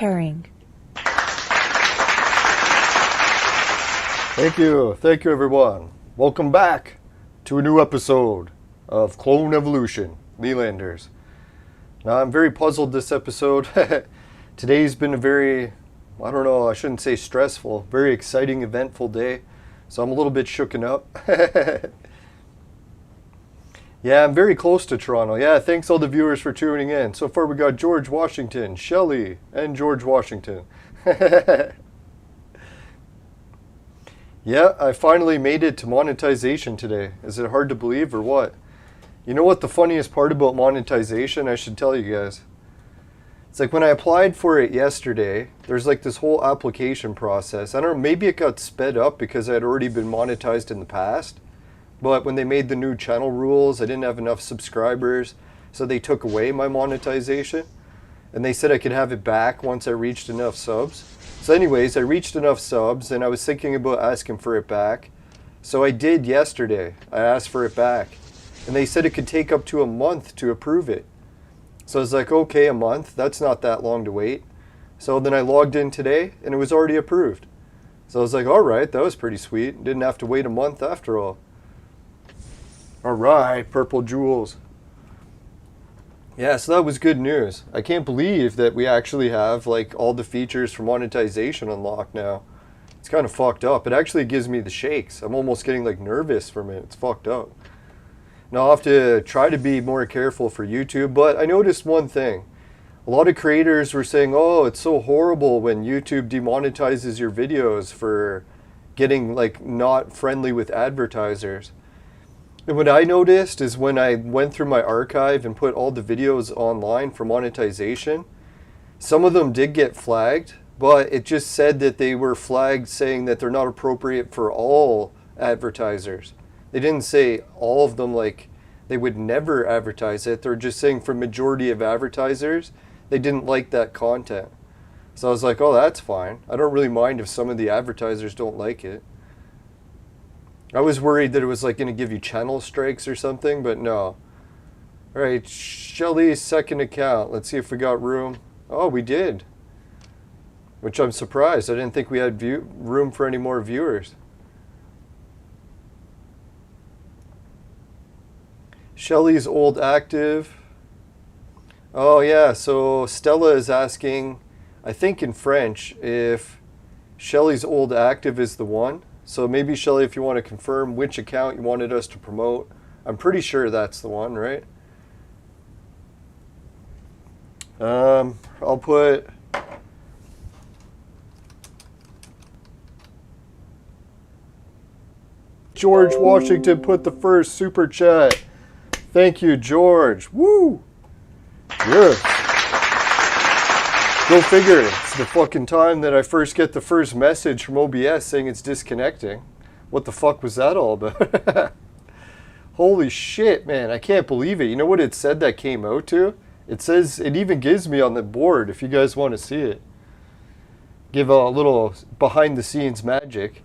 preparing. Thank you everyone. Welcome back to a new episode of Clone Evolution, Lelanders. Now I'm very puzzled this episode. Today's been a very, I shouldn't say stressful, very exciting, eventful day. So I'm a little bit shooken up. Yeah, I'm very close to Toronto. Yeah, thanks all the viewers for tuning in. So far we got George Washington, Shelley, and George Washington. Yeah, I finally made it to monetization today. Is it hard to believe or what? You know what the funniest part about monetization? I should tell you guys. It's like when I applied for it yesterday, there's like this whole application process. I don't know, maybe it got sped up because I had already been monetized in the past. But when they made the new channel rules, I didn't have enough subscribers, so they took away my monetization. And they said I could have it back once I reached enough subs. So anyways, I reached enough subs and I was thinking about asking for it back. So I did yesterday. I asked for it back. And they said it could take up to a month to approve it. So I was like, okay, a month, that's not that long to wait. So then I logged in today and it was already approved. So I was like, all right, that was pretty sweet. Didn't have to wait a month after all. All right, purple jewels. Yeah, so that was good news. I can't believe that we actually have like all the features for monetization unlocked now. It's kind of fucked up. It actually gives me the shakes. I'm almost getting like nervous from it. It's fucked up. Now I'll have to try to be more careful for YouTube, but I noticed one thing. A lot of creators were saying, oh, it's so horrible when YouTube demonetizes your videos for getting like not friendly with advertisers. And what I noticed is when I went through my archive and put all the videos online for monetization, some of them did get flagged, but it just said that they were flagged saying that they're not appropriate for all advertisers. They didn't say all of them like they would never advertise it. They're just saying for majority of advertisers, they didn't like that content. So I was like, oh, that's fine. I don't really mind if some of the advertisers don't like it. I was worried that it was like going to give you channel strikes or something, but no. All right, Shelly's second account. Let's see if we got room. Oh, we did. Which I'm surprised. I didn't think we had room for any more viewers. Shelly's old active. Oh yeah, so Stella is asking, I think in French, if Shelly's old active is the one. So maybe, Shelly, if you want to confirm which account you wanted us to promote. I'm pretty sure that's the one, right? I'll put... George Washington put the first super chat. Thank you, George. Woo! Yes. Go figure. It's the fucking time that I first get the first message from OBS saying it's disconnecting. What the fuck was that all about? Holy shit, man. I can't believe it. You know what it said that came out to? It says, it even gives me on the board if you guys want to see it. Give a little behind the scenes magic.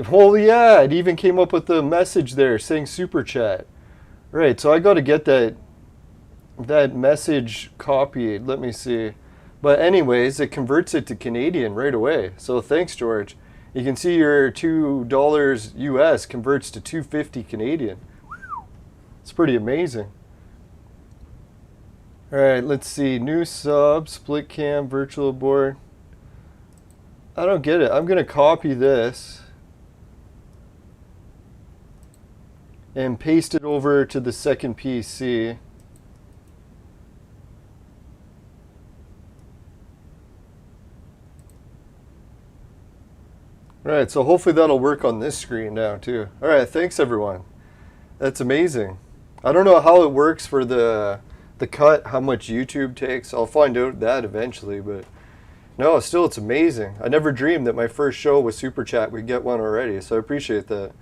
Holy yeah, it even came up with the message there saying super chat. Right, so I got to get that message copied. Let me see. But anyways, it converts it to Canadian right away. So thanks, George. You can see your $2 US converts to $2.50 Canadian. It's pretty amazing. All right, let's see. New sub, split cam, virtual board. I don't get it. I'm going to copy this and paste it over to the second PC. Alright, so hopefully that'll work on this screen now too. Alright, thanks everyone. That's amazing. I don't know how it works for the cut, how much YouTube takes. I'll find out that eventually, but no, still it's amazing. I never dreamed that my first show with Super Chat we'd get one already, so I appreciate that.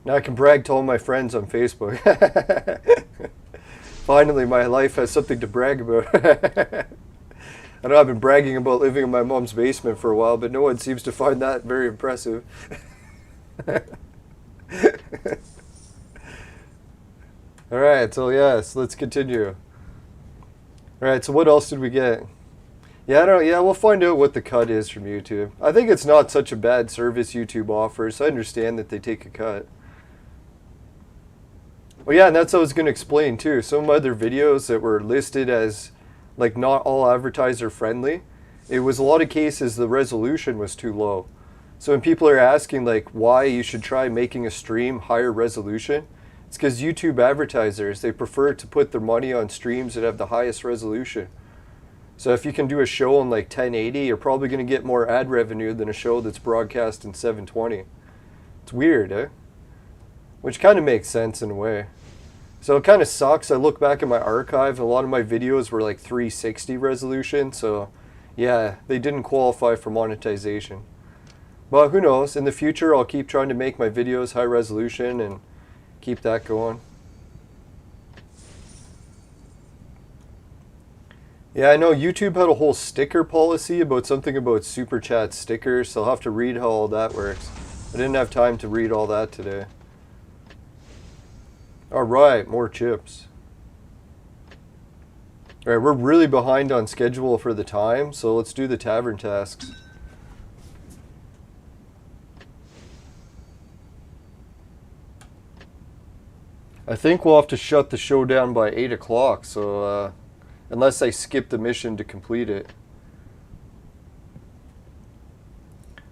Now I can brag to all my friends on Facebook. Finally, my life has something to brag about. I know I've been bragging about living in my mom's basement for a while, but no one seems to find that very impressive. Alright, so yes, let's continue. Alright, so what else did we get? Yeah, I don't know. Yeah, we'll find out what the cut is from YouTube. I think it's not such a bad service YouTube offers. I understand that they take a cut. Well, yeah, and that's what I was going to explain too. Some other videos that were listed as like not all advertiser friendly, it was a lot of cases the resolution was too low. So when people are asking like why you should try making a stream higher resolution, it's because YouTube advertisers, they prefer to put their money on streams that have the highest resolution. So if you can do a show in like 1080, you're probably going to get more ad revenue than a show that's broadcast in 720. It's weird, eh? Which kind of makes sense in a way. So it kind of sucks. I look back at my archive, a lot of my videos were like 360 resolution, so yeah, they didn't qualify for monetization. But who knows, in the future I'll keep trying to make my videos high resolution and keep that going. Yeah, I know YouTube had a whole sticker policy about something about super chat stickers, so I'll have to read how all that works. I didn't have time to read all that today. Alright, more chips. Alright, we're really behind on schedule for the time, so let's do the tavern tasks. I think we'll have to shut the show down by 8 o'clock, so unless I skip the mission to complete it.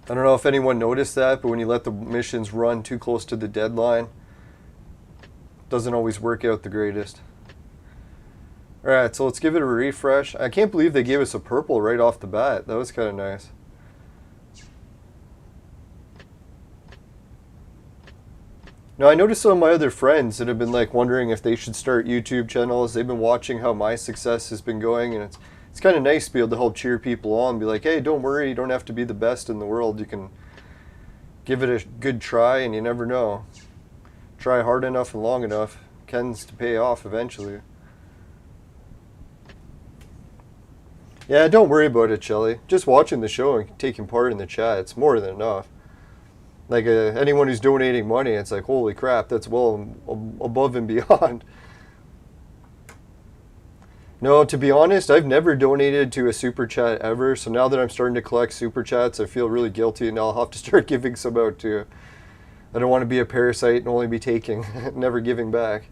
I don't know if anyone noticed that, but when you let the missions run too close to the deadline, it doesn't always work out the greatest. Alright, so let's give it a refresh. I can't believe they gave us a purple right off the bat. That was kind of nice. Now, I noticed some of my other friends that have been like wondering if they should start YouTube channels. They've been watching how my success has been going, and it's kind of nice to be able to help cheer people on. Be like, hey, don't worry, you don't have to be the best in the world. You can give it a good try, and you never know. Try hard enough and long enough, tends to pay off eventually. Yeah, don't worry about it, Shelly. Just watching the show and taking part in the chat, it's more than enough. Like anyone who's donating money, it's like, holy crap, that's well above and beyond. No, to be honest, I've never donated to a super chat ever, so now that I'm starting to collect super chats, I feel really guilty, and I'll have to start giving some out too. I don't want to be a parasite and only be taking, never giving back.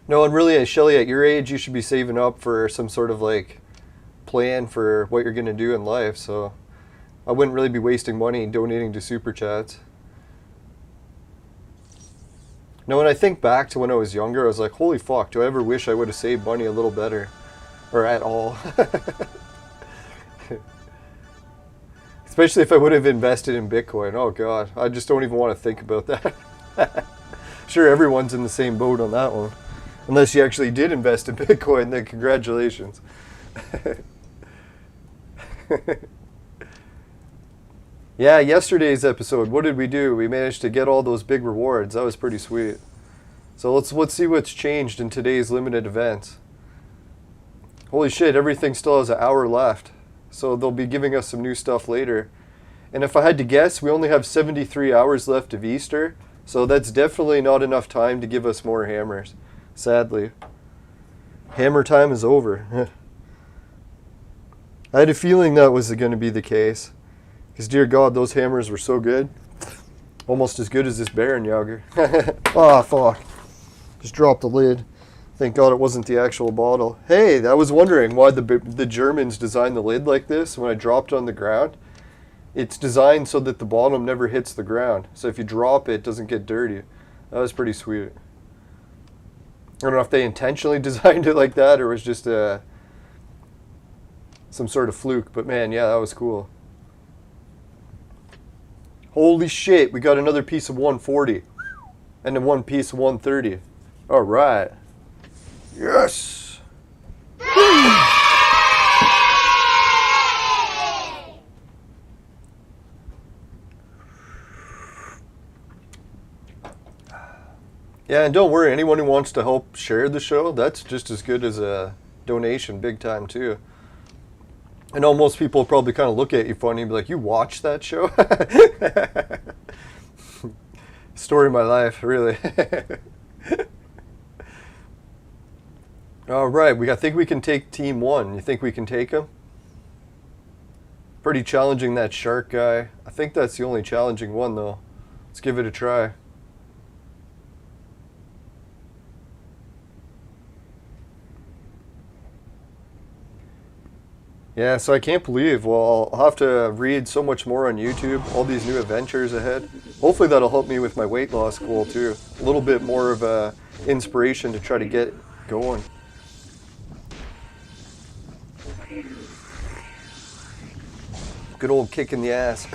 No, and really, Shelly, at your age, you should be saving up for some sort of like plan for what you're going to do in life, so I wouldn't really be wasting money donating to super chats. Now, when I think back to when I was younger, I was like, holy fuck, do I ever wish I would have saved money a little better? Or at all. Especially if I would have invested in Bitcoin. Oh god, I just don't even want to think about that. Sure, everyone's in the same boat on that one. Unless you actually did invest in Bitcoin, then congratulations. Yeah, yesterday's episode, what did we do? We managed to get all those big rewards. That was pretty sweet. So let's see what's changed in today's limited events. Holy shit, everything still has an hour left. So they'll be giving us some new stuff later. And if I had to guess, we only have 73 hours left of Easter. So that's definitely not enough time to give us more hammers. Sadly. Hammer time is over. I had a feeling that was going to be the case. Because, dear God, those hammers were so good. Almost as good as this Baron Yager. Ah, fuck. Just dropped the lid. Thank God it wasn't the actual bottle. Hey, I was wondering why the Germans designed the lid like this. When I dropped it on the ground, it's designed so that the bottom never hits the ground. So if you drop it, it doesn't get dirty. That was pretty sweet. I don't know if they intentionally designed it like that or it was just some sort of fluke. But man, yeah, that was cool. Holy shit, we got another piece of 140 and then one piece of 130. All right. Yes. Yeah, and don't worry, anyone who wants to help share the show, that's just as good as a donation, big time too. I know most people probably kind of look at you funny and be like, you watch that show? Story of my life, really. All right, I think we can take team 1. You think we can take him? Pretty challenging, that shark guy. I think that's the only challenging one, though. Let's give it a try. Yeah, so I can't believe, well, I'll have to read so much more on YouTube, all these new adventures ahead. Hopefully that'll help me with my weight loss goal too. A little bit more of a inspiration to try to get going. Good old kick in the ass.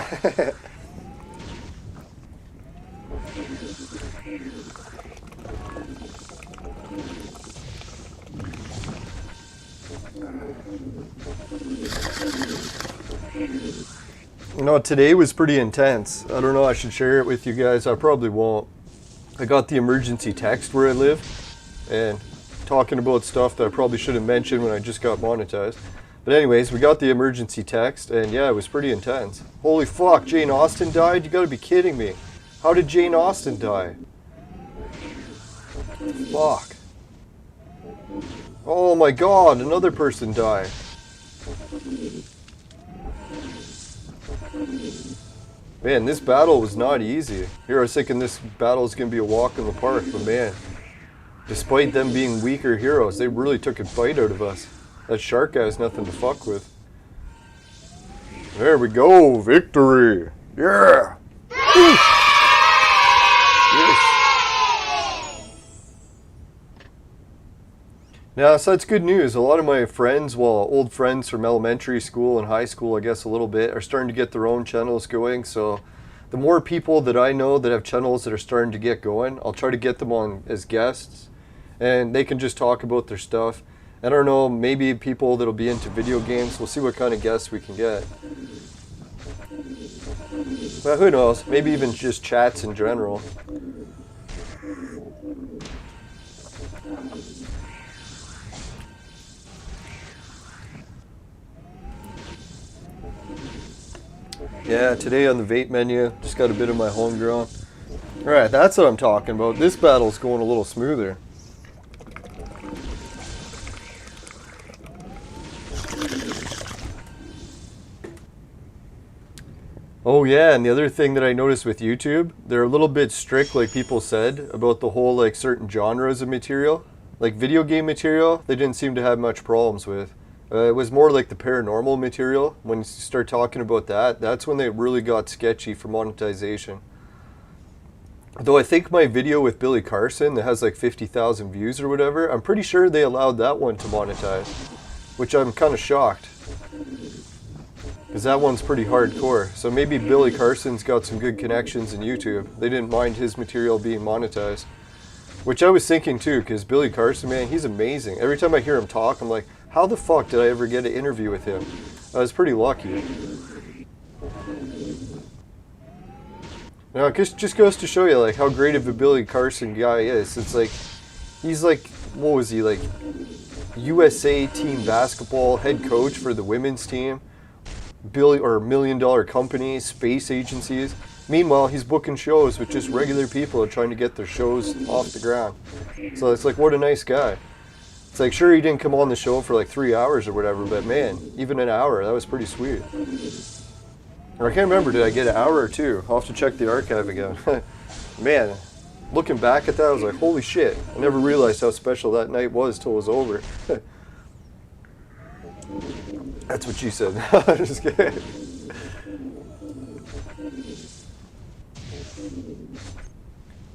You know, today was pretty intense. I don't know, I should share it with you guys. I probably won't. I got the emergency text where I live, and talking about stuff that I probably should have mentioned when I just got monetized. But anyways, we got the emergency text, and yeah, it was pretty intense. Holy fuck, Jane Austen died? You gotta be kidding me. How did Jane Austen die? Fuck. Oh my god, another person died. Man, this battle was not easy. Here I was thinking this battle is going to be a walk in the park, but man, despite them being weaker heroes, they really took a bite out of us. That shark guy is nothing to fuck with. There we go, victory! Yeah! Yes. Now, so that's good news. A lot of my friends, well, old friends from elementary school and high school, I guess a little bit, are starting to get their own channels going. So the more people that I know that have channels that are starting to get going, I'll try to get them on as guests, and they can just talk about their stuff. I don't know, maybe people that'll be into video games. We'll see what kind of guests we can get. But who knows? Maybe even just chats in general. Yeah, today on the vape menu, just got a bit of my homegrown. Alright, that's what I'm talking about. This battle's going a little smoother. Oh yeah, and the other thing that I noticed with YouTube, they're a little bit strict, like people said, about the whole like certain genres of material. Like video game material, they didn't seem to have much problems with. It was more like the paranormal material. When you start talking about that, that's when they really got sketchy for monetization. Though I think my video with Billy Carson that has like 50,000 views or whatever, I'm pretty sure they allowed that one to monetize, which I'm kind of shocked. Because that one's pretty hardcore. So maybe Billy Carson's got some good connections in YouTube. They didn't mind his material being monetized. Which I was thinking too, because Billy Carson, man, he's amazing. Every time I hear him talk, I'm like, how the fuck did I ever get an interview with him? I was pretty lucky. Now, it just goes to show you like how great of a Billy Carson guy is. It's like, he's like, what was he, like USA team basketball head coach for the women's team, $1 million companies, space agencies. Meanwhile, he's booking shows with just regular people trying to get their shows off the ground. So it's like, what a nice guy. It's like, sure, he didn't come on the show for like 3 hours or whatever, but man, even an hour, that was pretty sweet. Or I can't remember, did I get an hour or two? I'll have to check the archive again. Man, looking back at that, I was like, holy shit. I never realized how special that night was till it was over. That's what you said. Just kidding.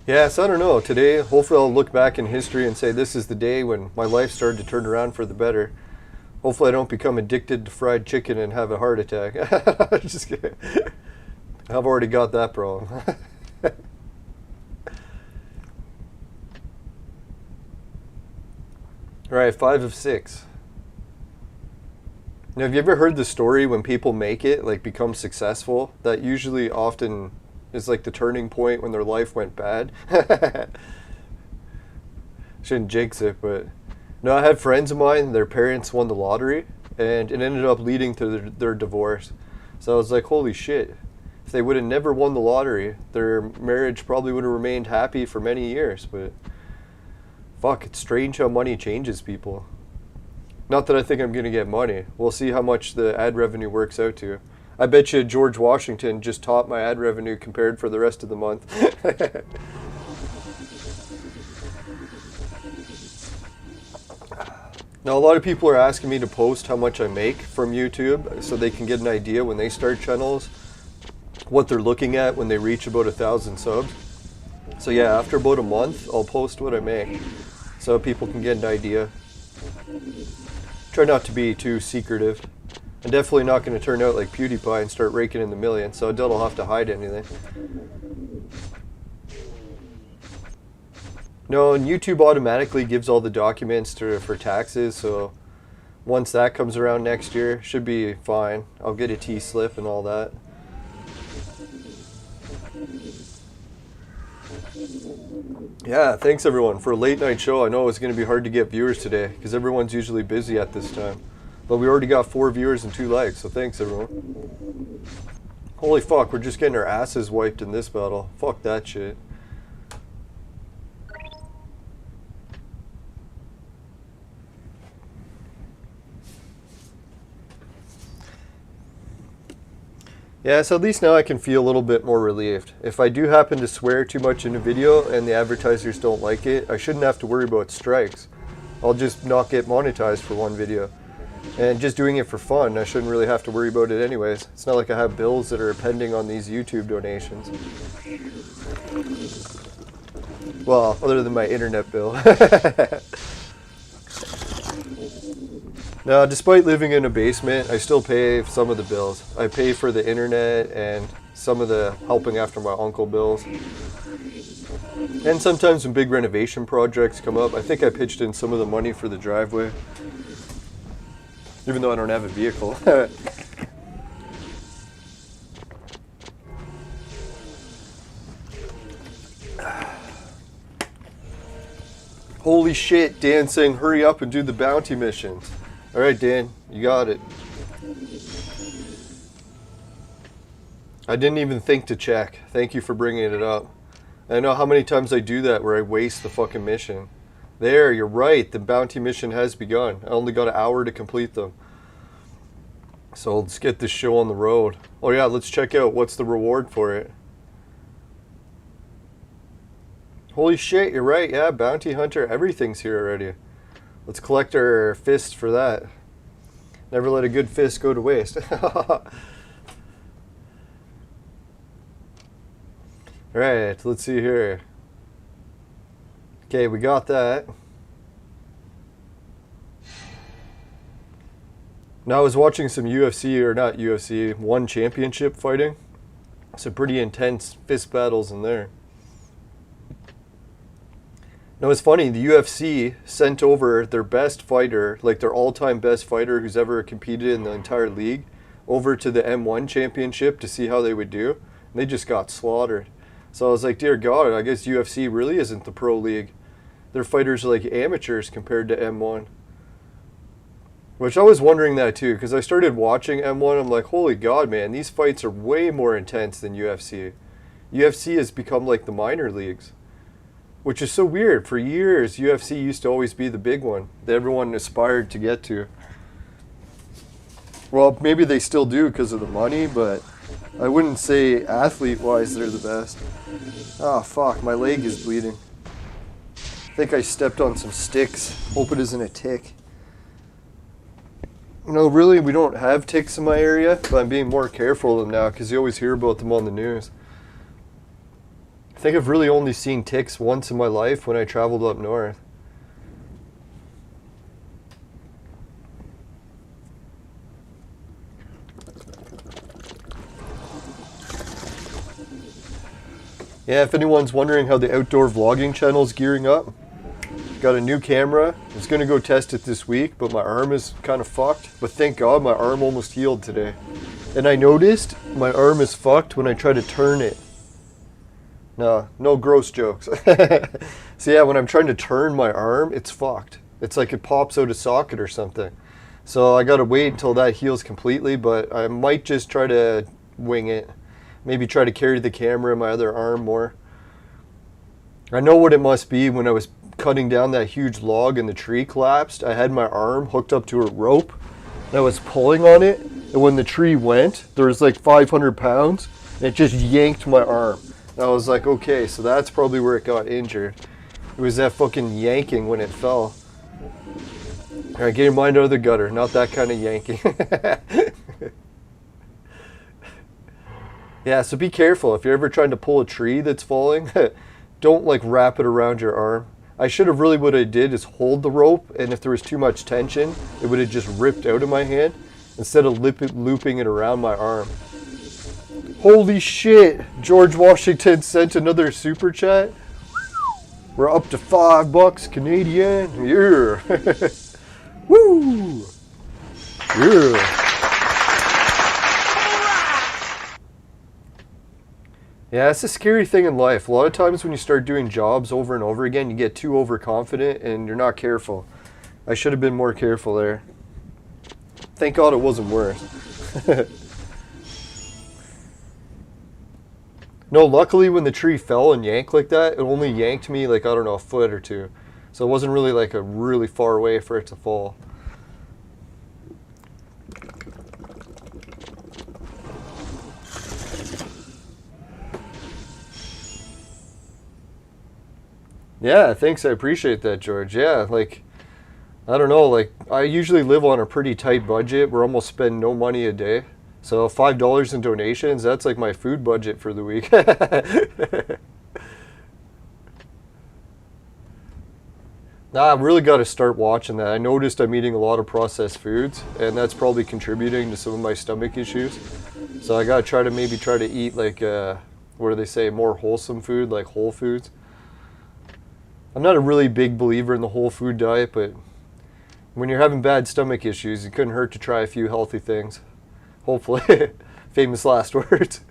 Yeah, so I don't know. Today, hopefully I'll look back in history and say this is the day when my life started to turn around for the better. Hopefully I don't become addicted to fried chicken and have a heart attack. Just kidding. I've already got that problem. Alright, 5 of 6. Now, have you ever heard the story when people make it, like become successful? That usually often is like the turning point when their life went bad. Shouldn't jinx it, but no, I had friends of mine, their parents won the lottery, and it ended up leading to their divorce. So I was like, holy shit. If they would have never won the lottery, their marriage probably would have remained happy for many years, but Fuck, it's strange how money changes people. Not that I think I'm going to get money. We'll see how much the ad revenue works out to. I bet you George Washington just topped my ad revenue compared for the rest of the month. Now, a lot of people are asking me to post how much I make from YouTube so they can get an idea when they start channels, what they're looking at when they reach about 1,000 subs. So yeah, after about a month, I'll post what I make so people can get an idea. Try not to be too secretive. I'm definitely not going to turn out like PewDiePie and start raking in the millions, so I don't have to hide anything. No, and YouTube automatically gives all the documents for taxes, so once that comes around next year, should be fine. I'll get a T-slip and all that. Yeah, thanks everyone for a late night show. I know it's going to be hard to get viewers today because everyone's usually busy at this time. But we already got 4 viewers and 2 likes, so thanks everyone. Holy fuck, we're just getting our asses wiped in this battle. Fuck that shit. Yeah, so at least now I can feel a little bit more relieved. If I do happen to swear too much in a video and the advertisers don't like it, I shouldn't have to worry about strikes. I'll just not get monetized for one video. And just doing it for fun, I shouldn't really have to worry about it anyways. It's not like I have bills that are pending on these YouTube donations. Well, other than my internet bill. Now, despite living in a basement, I still pay some of the bills. I pay for the internet and some of the helping after my uncle bills. And sometimes when big renovation projects come up, I think I pitched in some of the money for the driveway. Even though I don't have a vehicle. Holy shit, Dan saying hurry up and do the bounty missions. Alright Dan, you got it. I didn't even think to check. Thank you for bringing it up. I know how many times I do that where I waste the fucking mission. There, you're right. The bounty mission has begun. I only got an hour to complete them. So let's get this show on the road. Oh yeah, let's check out what's the reward for it. Holy shit, you're right. Yeah, bounty hunter, everything's here already. Let's collect our fist for that. Never let a good fist go to waste. Alright, let's see here. Okay, we got that. Now I was watching some UFC, or not UFC, One Championship fighting. Some pretty intense fist battles in there. Now it's funny, the UFC sent over their best fighter, like their all-time best fighter who's ever competed in the entire league, over to the M1 Championship to see how they would do. And they just got slaughtered. So I was like, dear God, I guess UFC really isn't the pro league. Their fighters are like amateurs compared to M1. Which I was wondering that too, because I started watching M1, I'm like, holy God, man, these fights are way more intense than UFC. UFC has become like the minor leagues. Which is so weird. For years, UFC used to always be the big one that everyone aspired to get to. Well, maybe they still do because of the money, but I wouldn't say athlete-wise they're the best. Oh, fuck, my leg is bleeding. I think I stepped on some sticks. Hope it isn't a tick. No, really, we don't have ticks in my area, but I'm being more careful of them now because you always hear about them on the news. I think I've really only seen ticks once in my life when I traveled up north. Yeah, if anyone's wondering how the outdoor vlogging channel's gearing up, got a new camera. I was going to go test it this week, but my arm is kind of fucked. But thank God my arm almost healed today. And I noticed my arm is fucked when I try to turn it. No gross jokes. So yeah, when I'm trying to turn my arm, it's fucked. It's like it pops out of socket or something. So I gotta wait until that heals completely, but I might just try to wing it. Maybe try to carry the camera in my other arm more. I know what it must be when I was cutting down that huge log and the tree collapsed, I had my arm hooked up to a rope and I was pulling on it, and when the tree went, there was like 500 pounds and it just yanked my arm. And I was like, okay, so that's probably where it got injured. It was that fucking yanking when it fell. Alright, get your mind out of the gutter, not that kind of yanking. Yeah, so be careful. If you're ever trying to pull a tree that's falling, don't like wrap it around your arm. I should have really, what I did is hold the rope, and if there was too much tension, it would have just ripped out of my hand instead of looping it around my arm. Holy shit! George Washington sent another super chat. We're up to $5 Canadian. Yeah. Woo! Yeah. Yeah, it's a scary thing in life. A lot of times when you start doing jobs over and over again, you get too overconfident and you're not careful. I should have been more careful there. Thank God it wasn't worse. No, luckily when the tree fell and yanked like that, it only yanked me like, I don't know, a foot or two. So it wasn't really like a really far away for it to fall. Yeah, thanks. I appreciate that, George. Yeah, like, I don't know, like, I usually live on a pretty tight budget. We're almost spend no money a day. So $5 in donations, that's like my food budget for the week. Nah, I've really got to start watching that. I noticed I'm eating a lot of processed foods, and that's probably contributing to some of my stomach issues. So I got to try to eat like, what do they say, more wholesome food, like whole foods. I'm not a really big believer in the whole food diet, but when you're having bad stomach issues, it couldn't hurt to try a few healthy things. Hopefully. Famous last words.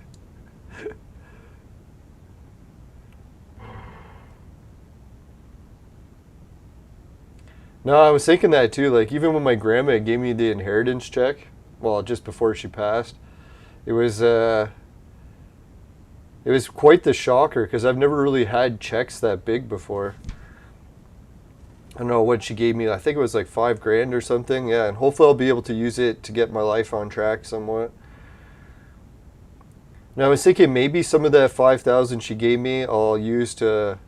No, I was thinking that too. Like, even when my grandma gave me the inheritance check, well, just before she passed, it was quite the shocker because I've never really had checks that big before. I don't know what she gave me. I think it was like $5,000 or something. Yeah, and hopefully I'll be able to use it to get my life on track somewhat. Now I was thinking maybe some of that $5,000 she gave me I'll use to...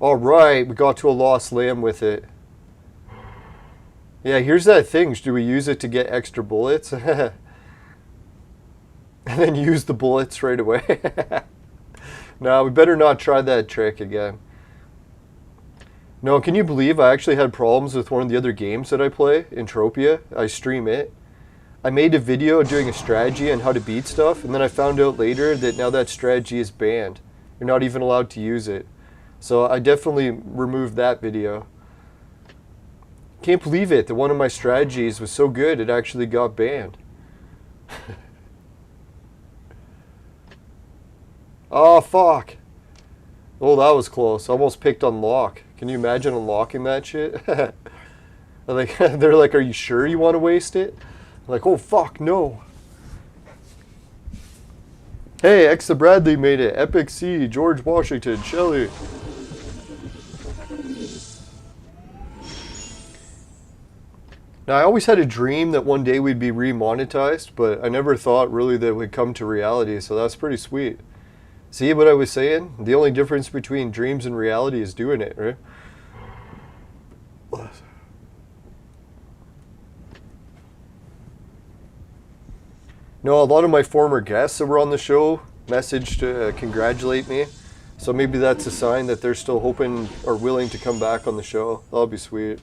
All right, we got to a lost lamb with it. Yeah, here's that thing. Do we use it to get extra bullets? And then use the bullets right away. No, we better not try that trick again. No, can you believe I actually had problems with one of the other games that I play, Entropia? I stream it. I made a video doing a strategy on how to beat stuff, and then I found out later that now that strategy is banned. You're not even allowed to use it. So I definitely removed that video. Can't believe it, that one of my strategies was so good it actually got banned. Oh, fuck. Oh, that was close. Almost picked unlock. Can you imagine unlocking that shit? They're like, are you sure you want to waste it? I'm like, oh, fuck, no. Hey, Exa Bradley made it. Epic C, George Washington, Shelley. Now, I always had a dream that one day we'd be remonetized, but I never thought really that it would come to reality, so that's pretty sweet. See what I was saying? The only difference between dreams and reality is doing it, right? No, a lot of my former guests that were on the show messaged to congratulate me. So maybe that's a sign that they're still hoping or willing to come back on the show. That'll be sweet.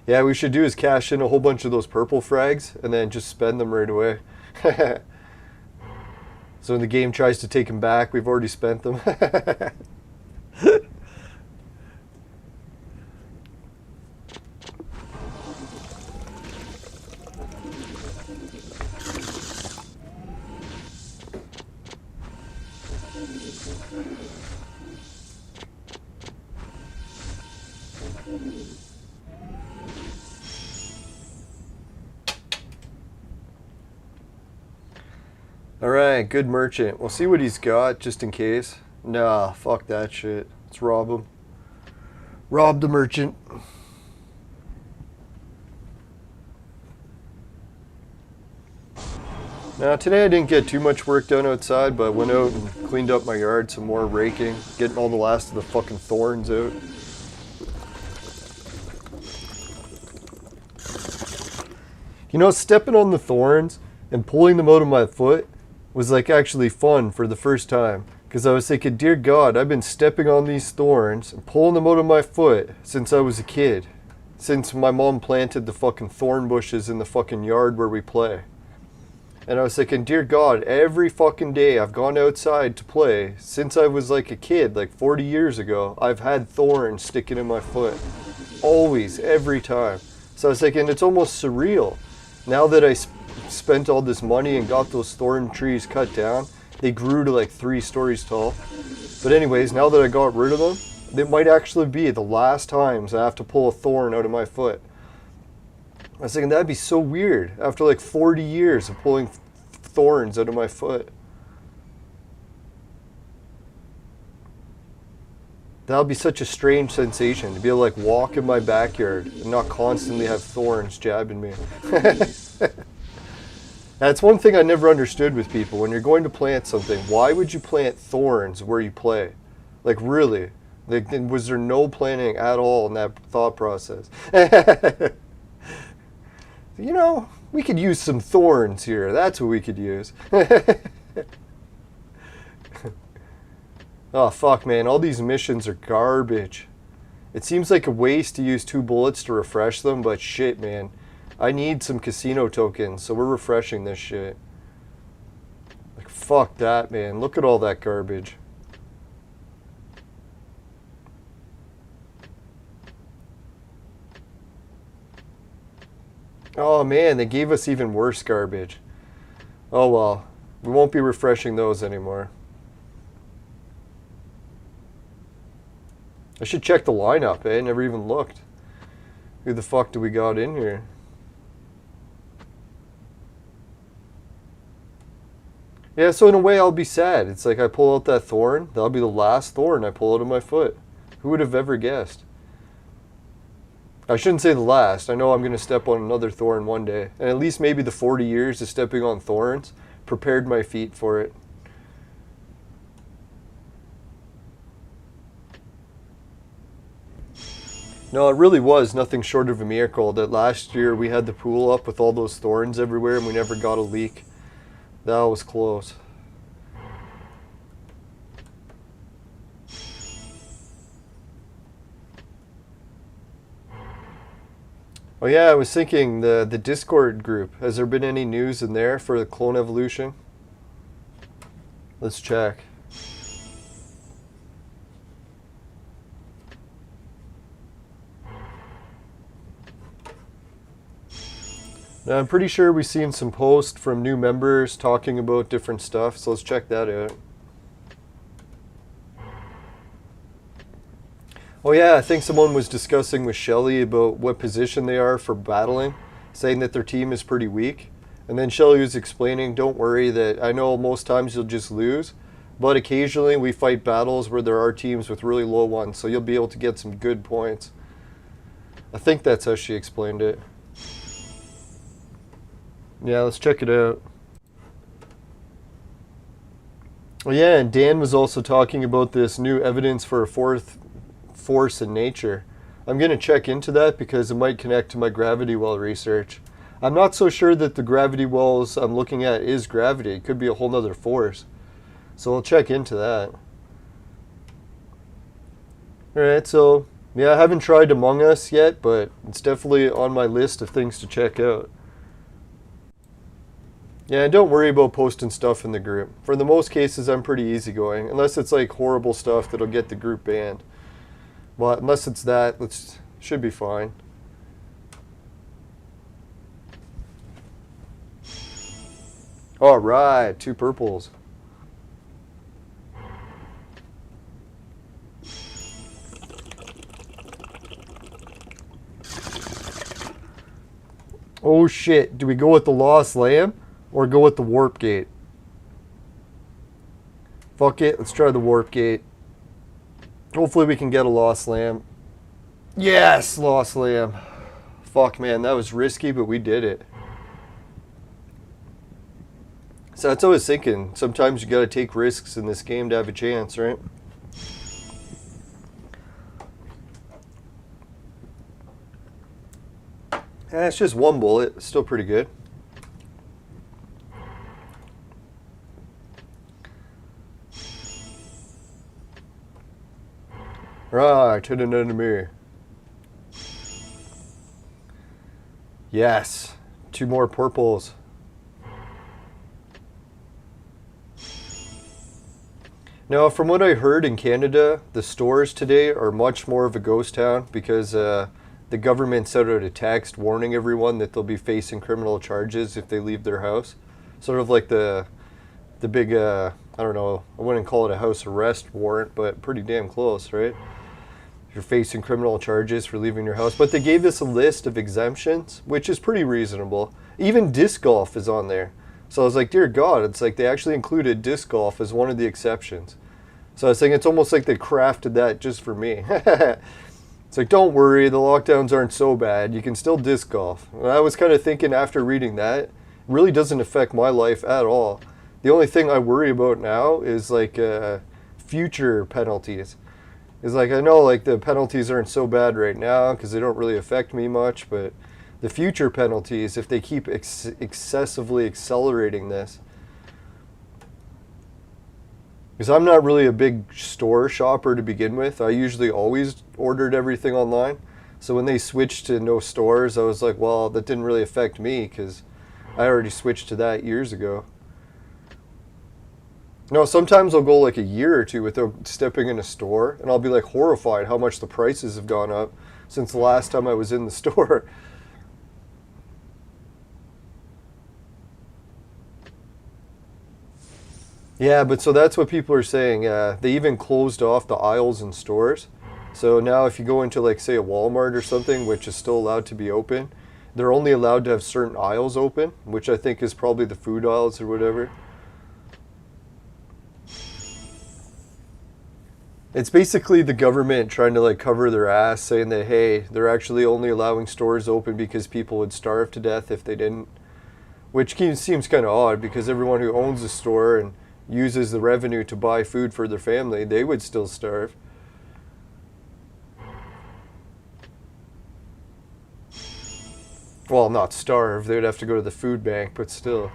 Yeah, we should do is cash in a whole bunch of those purple frags and then just spend them right away. So when the game tries to take them back, we've already spent them. All right, good merchant. We'll see what he's got just in case. Nah, fuck that shit. Let's rob him. Rob the merchant. Now, today I didn't get too much work done outside, but I went out and cleaned up my yard, some more raking, getting all the last of the fucking thorns out. You know, stepping on the thorns and pulling them out of my foot was like actually fun for the first time. Because I was thinking, dear God, I've been stepping on these thorns and pulling them out of my foot since I was a kid. Since my mom planted the fucking thorn bushes in the fucking yard where we play. And I was thinking, dear God, every fucking day I've gone outside to play since I was like a kid, like 40 years ago, I've had thorns sticking in my foot. Always, every time. So I was thinking, it's almost surreal. Now that I spent all this money and got those thorn trees cut down, they grew to like 3 stories tall. But anyways, now that I got rid of them, it might actually be the last times I have to pull a thorn out of my foot. I was thinking that'd be so weird after like 40 years of pulling thorns out of my foot. That would be such a strange sensation to be able to like walk in my backyard and not constantly have thorns jabbing me. That's one thing I never understood with people. When you're going to plant something, why would you plant thorns where you play? Like really? Like, was there no planning at all in that thought process? You know, we could use some thorns here. That's what we could use. Oh, fuck, man. All these missions are garbage. It seems like a waste to use 2 bullets to refresh them, but shit, man. I need some casino tokens, so we're refreshing this shit. Like, fuck that, man. Look at all that garbage. Oh man, they gave us even worse garbage. Oh well, we won't be refreshing those anymore. I should check the lineup, eh? Never even looked. Who the fuck do we got in here? Yeah, so in a way I'll be sad. It's like I pull out that thorn, that'll be the last thorn I pull out of my foot. Who would have ever guessed? I shouldn't say the last. I know I'm going to step on another thorn one day. And at least maybe the 40 years of stepping on thorns prepared my feet for it. No, it really was nothing short of a miracle that last year we had the pool up with all those thorns everywhere and we never got a leak. That was close. Oh yeah, I was thinking the Discord group. Has there been any news in there for the clone evolution? Let's check. Now, I'm pretty sure we've seen some posts from new members talking about different stuff, so let's check that out. Oh yeah, I think someone was discussing with Shelly about what position they are for battling, saying that their team is pretty weak. And then Shelly was explaining, don't worry, that I know most times you'll just lose, but occasionally we fight battles where there are teams with really low ones, so you'll be able to get some good points. I think that's how she explained it. Yeah, let's check it out. Oh yeah, and Dan was also talking about this new evidence for a fourth force in nature. I'm going to check into that because it might connect to my gravity well research. I'm not so sure that the gravity wells I'm looking at is gravity. It could be a whole nother force. So I'll check into that. Alright, so yeah, I haven't tried Among Us yet, but it's definitely on my list of things to check out. Yeah, and don't worry about posting stuff in the group. For the most cases, I'm pretty easygoing, unless it's like horrible stuff that'll get the group banned. But unless it's that, should be fine. All right, 2 purples. Oh shit, do we go with the Lost Lamb or go with the Warp Gate? Fuck it, let's try the warp gate. Hopefully we can get a lost lamb. Yes, lost lamb. Fuck, man, that was risky, but we did it. So that's what I was thinking. Sometimes you gotta take risks in this game to have a chance, right? It's just one bullet. It's still pretty good. Right, hit an enemy. Yes. 2 more purples. Now, from what I heard in Canada, the stores today are much more of a ghost town because the government sent out a text warning everyone that they'll be facing criminal charges if they leave their house. Sort of like the big, I don't know, I wouldn't call it a house arrest warrant, but pretty damn close, right? You're facing criminal charges for leaving your house. But they gave us a list of exemptions, which is pretty reasonable. Even disc golf is on there. So I was like, dear God, it's like they actually included disc golf as one of the exceptions. So I was thinking it's almost like they crafted that just for me. It's like, don't worry, the lockdowns aren't so bad. You can still disc golf. And I was kind of thinking after reading that, it really doesn't affect my life at all. The only thing I worry about now is like future penalties. It's like, I know like the penalties aren't so bad right now because they don't really affect me much, but the future penalties, if they keep excessively accelerating this. Because I'm not really a big store shopper to begin with. I usually always ordered everything online. So when they switched to no stores, I was like, well, that didn't really affect me because I already switched to that years ago. No, sometimes I'll go like a year or two without stepping in a store, and I'll be like horrified how much the prices have gone up since the last time I was in the store. Yeah, but so that's what people are saying. They even closed off the aisles in stores. So now if you go into like say a Walmart or something, which is still allowed to be open, they're only allowed to have certain aisles open, which I think is probably the food aisles or whatever. It's basically the government trying to like cover their ass, saying that, hey, they're actually only allowing stores open because people would starve to death if they didn't. Which seems kind of odd because everyone who owns a store and uses the revenue to buy food for their family, they would still starve. Well, not starve. They would have to go to the food bank, but still.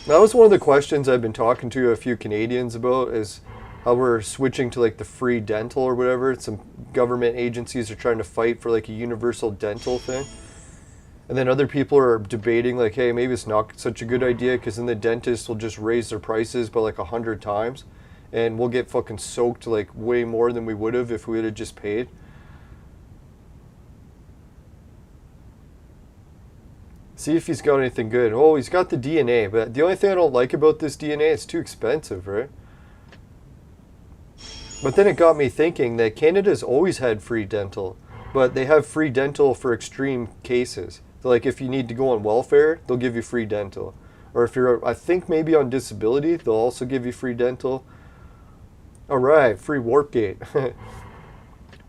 That was one of the questions I've been talking to a few Canadians about, is how we're switching to like the free dental or whatever. Some government agencies are trying to fight for like a universal dental thing. And then other people are debating like, hey, maybe it's not such a good idea because then the dentists will just raise their prices by like 100 times. And we'll get fucking soaked like way more than we would have if we would have just paid. See if he's got anything good. Oh, he's got the DNA, but the only thing I don't like about this DNA, it's too expensive, right? But then it got me thinking that Canada's always had free dental, but they have free dental for extreme cases. So like if you need to go on welfare, they'll give you free dental. Or if you're, I think maybe on disability, they'll also give you free dental. All right, free warp gate.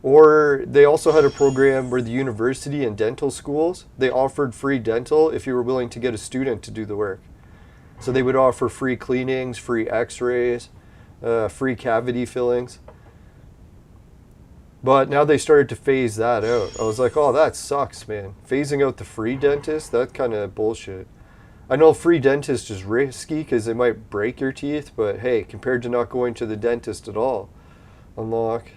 Or they also had a program where the university and dental schools, they offered free dental if you were willing to get a student to do the work. So they would offer free cleanings, free x-rays, free cavity fillings. But now they started to phase that out. I was like, oh, that sucks, man. Phasing out the free dentist, that kind of bullshit. I know free dentist is risky because they might break your teeth, but hey, compared to not going to the dentist at all. Unlock.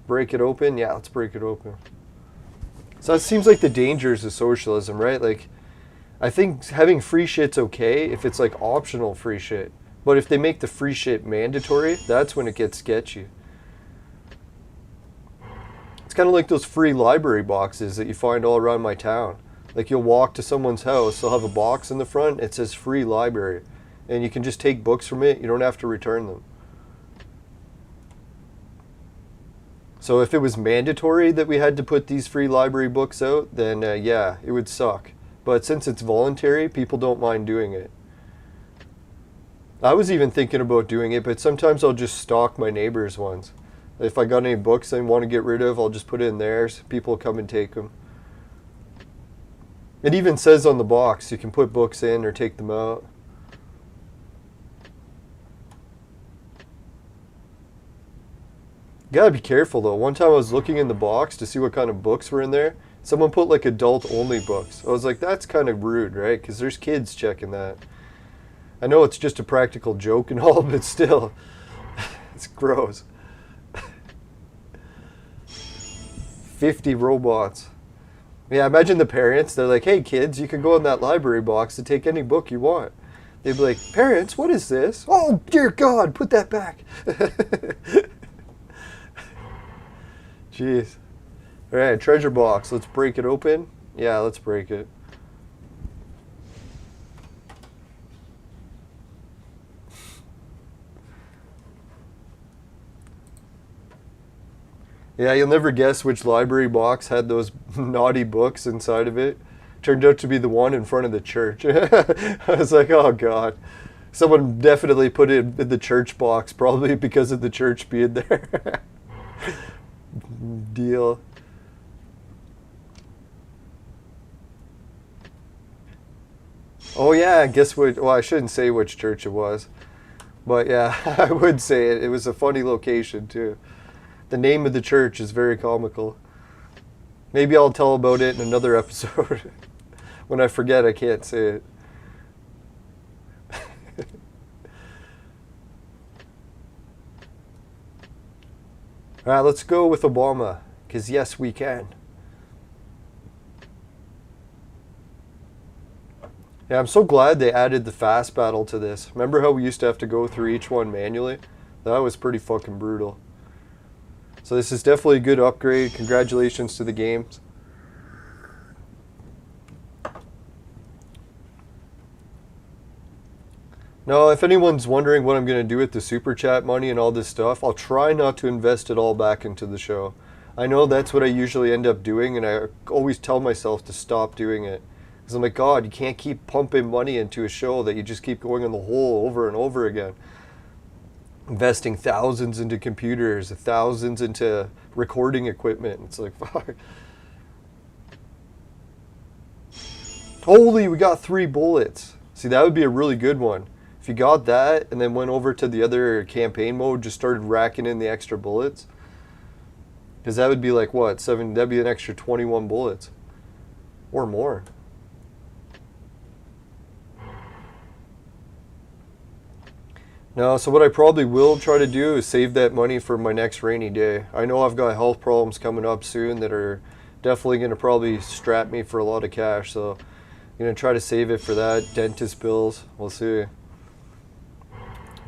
Break it open? Yeah, let's break it open. So that seems like the dangers of socialism, right? Like, I think having free shit's okay if it's like optional free shit. But if they make the free shit mandatory, that's when it gets sketchy. It's kind of like those free library boxes that you find all around my town. Like you'll walk to someone's house, they'll have a box in the front, it says free library. And you can just take books from it, you don't have to return them. So if it was mandatory that we had to put these free library books out, then yeah, it would suck. But since it's voluntary, people don't mind doing it. I was even thinking about doing it, but sometimes I'll just stock my neighbor's ones. If I got any books I want to get rid of, I'll just put it in there so people come and take them. It even says on the box you can put books in or take them out. You gotta be careful though. One time I was looking in the box to see what kind of books were in there. Someone put like adult only books. I was like, that's kind of rude, right? Because there's kids checking that. I know it's just a practical joke and all, but still, it's gross. 50 robots. Yeah, imagine the parents. They're like, hey kids, you can go in that library box to take any book you want. They'd be like, parents, what is this? Oh, dear God, put that back. Jeez. All right, treasure box. Let's break it open. Yeah, let's break it. Yeah, you'll never guess which library box had those naughty books inside of it. Turned out to be the one in front of the church. I was like, oh God. Someone definitely put it in the church box, probably because of the church being there. Deal. Oh yeah, guess what? Well, I shouldn't say which church it was. But yeah, I would say it. It was a funny location too. The name of the church is very comical. Maybe I'll tell about it in another episode. When I forget, I can't say it. Alright, let's go with Obama. Because yes, we can. Yeah, I'm so glad they added the fast battle to this. Remember how we used to have to go through each one manually? That was pretty fucking brutal. So this is definitely a good upgrade. Congratulations to the games. Now, if anyone's wondering what I'm going to do with the super chat money and all this stuff, I'll try not to invest it all back into the show. I know that's what I usually end up doing, and I always tell myself to stop doing it. Because I'm like, God, you can't keep pumping money into a show that you just keep going in the hole over and over again. Investing thousands into computers, thousands into recording equipment. It's like, fuck. Holy, we got 3 bullets. See, that would be a really good one. If you got that and then went over to the other campaign mode, just started racking in the extra bullets. Because that would be like, what, 7, that'd be an extra 21 bullets. Or more. No, so what I probably will try to do is save that money for my next rainy day. I know I've got health problems coming up soon that are definitely going to probably strap me for a lot of cash. So I'm going to try to save it for that. Dentist bills, we'll see.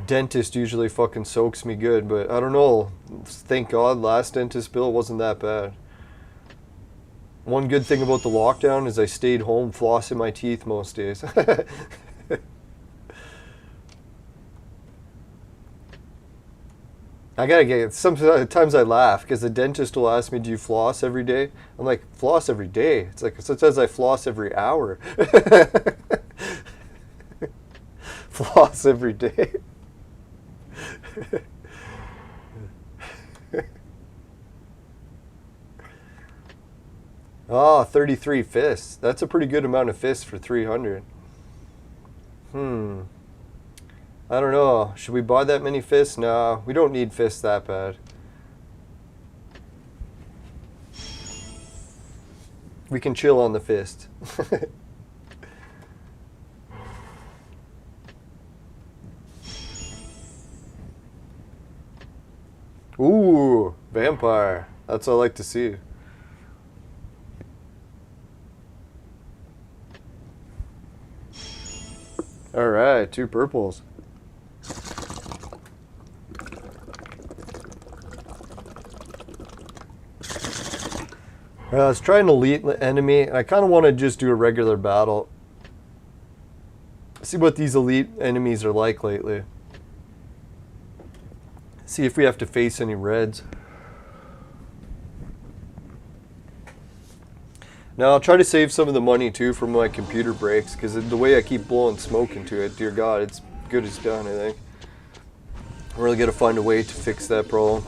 Dentist usually fucking soaks me good, but I don't know. Thank God last dentist bill wasn't that bad. One good thing about the lockdown is I stayed home flossing my teeth most days. I gotta get it. Sometimes I laugh because the dentist will ask me, do you floss every day? I'm like, floss every day? It's like, sometimes I floss every hour. Floss every day. Oh, 33 fists. That's a pretty good amount of fists for 300. I don't know. Should we buy that many fists? No, we don't need fists that bad. We can chill on the fist. Ooh, vampire. That's what I like to see. All right, 2 purples. Let's try an elite enemy. I kind of want to just do a regular battle. See what these elite enemies are like lately. See if we have to face any reds. Now I'll try to save some of the money too from my computer breaks, because the way I keep blowing smoke into it, dear God, it's good as done, I think. I'm really gonna find a way to fix that problem.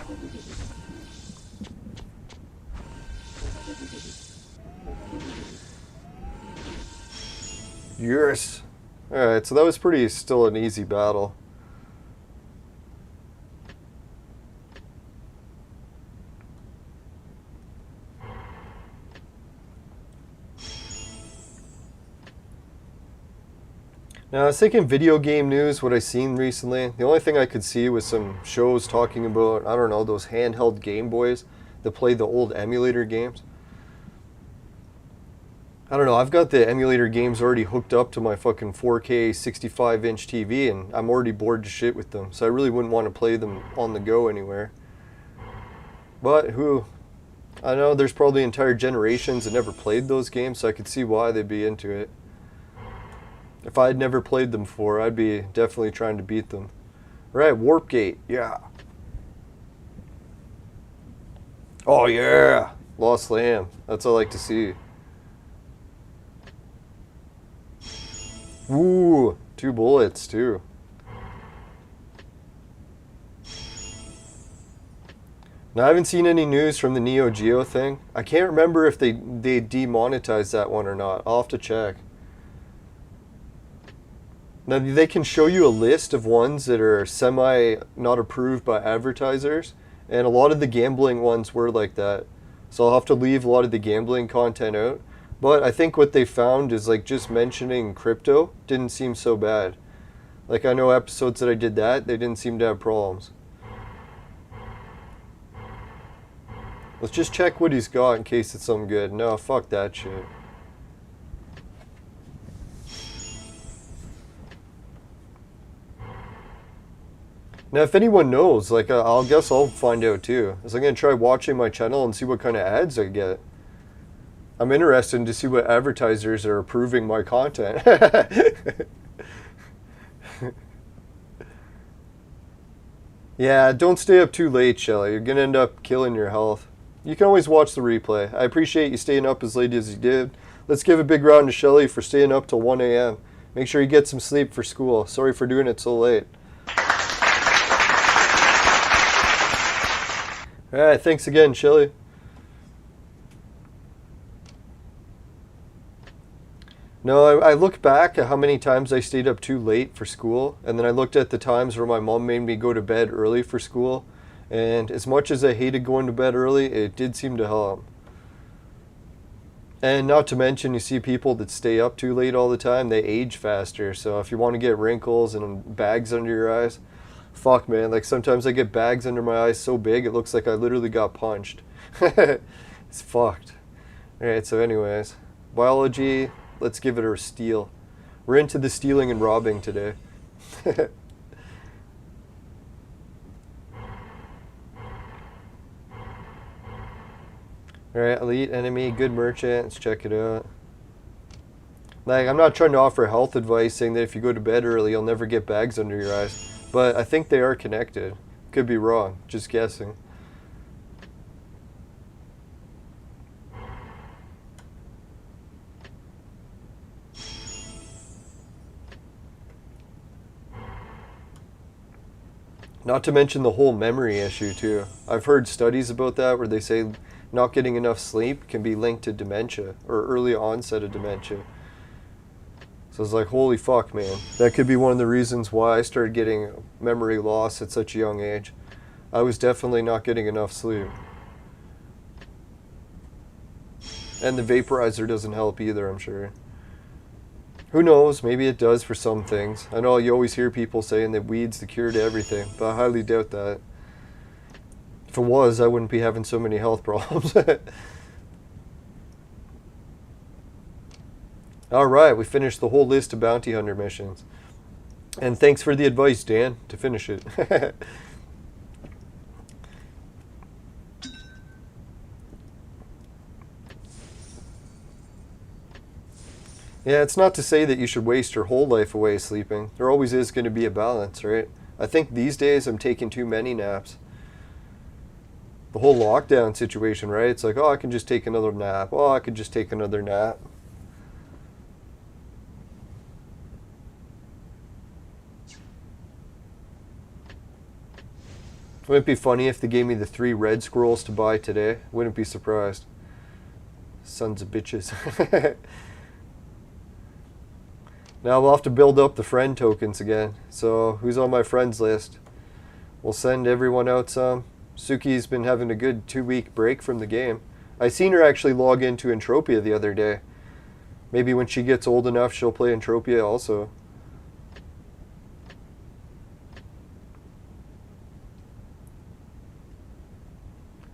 Yes. Alright, so that was still an easy battle. Now, I was thinking video game news, what I seen recently. The only thing I could see was some shows talking about, I don't know, those handheld Game Boys that play the old emulator games. I don't know, I've got the emulator games already hooked up to my fucking 4K 65-inch TV, and I'm already bored to shit with them, so I really wouldn't want to play them on the go anywhere. But I know there's probably entire generations that never played those games, so I could see why they'd be into it. If I had never played them before, I'd be definitely trying to beat them. Right, Warp Gate, yeah. Oh yeah, Lost Lamb, that's what I like to see. Ooh, 2 bullets too. Now I haven't seen any news from the Neo Geo thing. I can't remember if they demonetized that one or not. I'll have to check. Now they can show you a list of ones that are not approved by advertisers, and a lot of the gambling ones were like that. So I'll have to leave a lot of the gambling content out. But I think what they found is like just mentioning crypto didn't seem so bad. Like I know episodes that I did that, they didn't seem to have problems. Let's just check what he's got in case it's something good. No, fuck that shit. Now, if anyone knows, like, I'll guess I'll find out too. So I'm going to try watching my channel and see what kind of ads I get. I'm interested to see what advertisers are approving my content. Yeah, don't stay up too late, Shelly. You're going to end up killing your health. You can always watch the replay. I appreciate you staying up as late as you did. Let's give a big round to Shelly for staying up till 1 a.m. Make sure you get some sleep for school. Sorry for doing it so late. Alright, thanks again, Shelly. No, I look back at how many times I stayed up too late for school, and then I looked at the times where my mom made me go to bed early for school, and as much as I hated going to bed early, it did seem to help. And not to mention, you see people that stay up too late all the time, they age faster, so if you want to get wrinkles and bags under your eyes, fuck man, like sometimes I get bags under my eyes so big it looks like I literally got punched. It's fucked. Alright, so anyways, biology, let's give it a steal. We're into the stealing and robbing today. Alright, elite enemy, good merchant, let's check it out. Like, I'm not trying to offer health advice saying that if you go to bed early you'll never get bags under your eyes. But I think they are connected. Could be wrong, just guessing. Not to mention the whole memory issue too. I've heard studies about that where they say not getting enough sleep can be linked to dementia or early onset of dementia. So it's like, holy fuck, man. That could be one of the reasons why I started getting memory loss at such a young age. I was definitely not getting enough sleep. And the vaporizer doesn't help either, I'm sure. Who knows, maybe it does for some things. I know you always hear people saying that weed's the cure to everything, but I highly doubt that. If it was, I wouldn't be having so many health problems. Alright, we finished the whole list of bounty hunter missions. And thanks for the advice, Dan, to finish it. Yeah, it's not to say that you should waste your whole life away sleeping. There always is going to be a balance, right? I think these days I'm taking too many naps. The whole lockdown situation, right? It's like, oh, I can just take another nap. Oh, I could just take another nap. Wouldn't it be funny if they gave me the 3 red scrolls to buy today? Wouldn't be surprised. Sons of bitches. Now we'll have to build up the friend tokens again. So who's on my friends list? We'll send everyone out some. Suki's been having a good 2-week break from the game. I seen her actually log into Entropia the other day. Maybe when she gets old enough, she'll play Entropia also.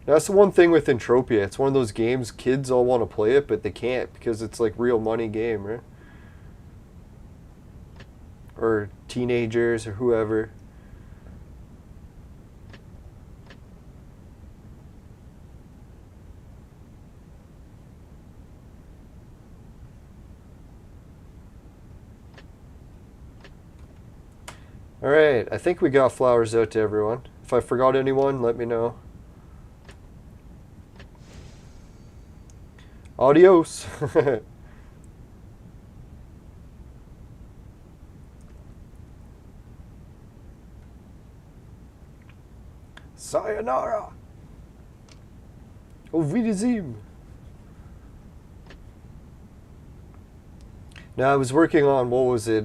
That's the one thing with Entropia. It's one of those games, kids all want to play it, but they can't because it's like real money game, right? Or teenagers or whoever. Alright, I think we got flowers out to everyone. If I forgot anyone, let me know. Adios! Sayonara! Auf Wiedersehen! Now I was working on, what was it,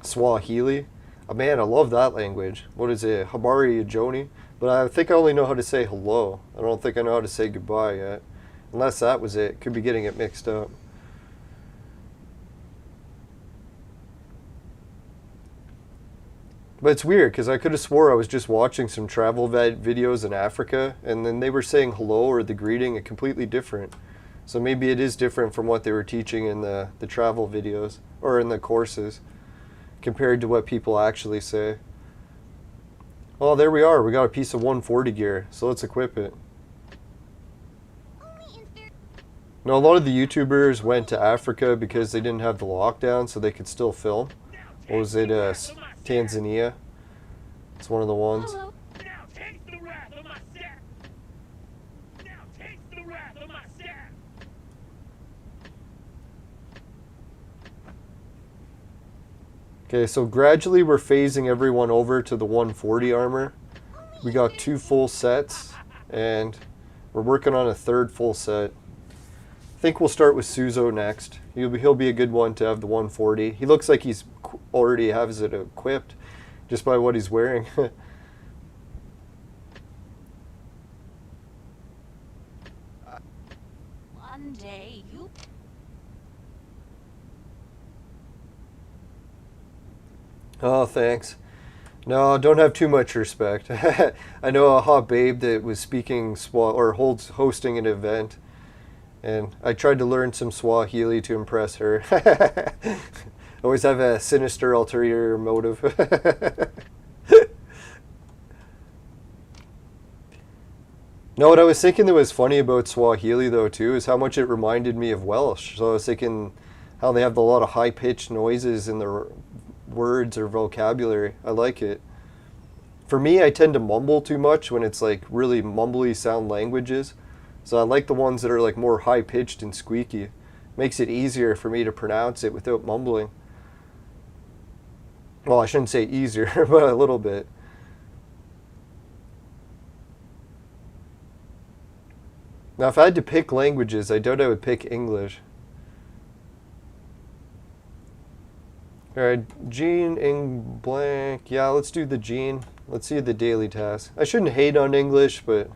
Swahili. Oh, man, I love that language. What is it, Habari Joni? But I think I only know how to say hello. I don't think I know how to say goodbye yet. Unless that was it. Could be getting it mixed up. But it's weird, because I could have swore I was just watching some travel videos in Africa, and then they were saying hello or the greeting completely different. So maybe it is different from what they were teaching in the travel videos, or in the courses, compared to what people actually say. Oh, there we are. We got a piece of 140 gear, so let's equip it. No, a lot of the YouTubers went to Africa because they didn't have the lockdown, so they could still film. What was it, Tanzania? It's one of the ones. Okay, so gradually we're phasing everyone over to the 140 armor. We got 2 full sets, and we're working on a 3rd full set. I think we'll start with Suzo next. He'll be a good one to have the 140. He looks like he's already has it equipped just by what he's wearing. One day you... Oh, thanks. No, don't have too much respect. I know a hot babe that was speaking hosting an event, and I tried to learn some Swahili to impress her. Always have a sinister ulterior motive. No, what I was thinking that was funny about Swahili though too is how much it reminded me of Welsh. So I was thinking how they have a lot of high-pitched noises in their words or vocabulary. I like it. For me, I tend to mumble too much when it's like really mumbly sound languages. So I like the ones that are like more high-pitched and squeaky. Makes it easier for me to pronounce it without mumbling. Well, I shouldn't say easier, but a little bit. Now, if I had to pick languages, I doubt I would pick English. Alright, Gene, Ing, blank. Yeah, let's do the Gene. Let's see the daily task. I shouldn't hate on English, but...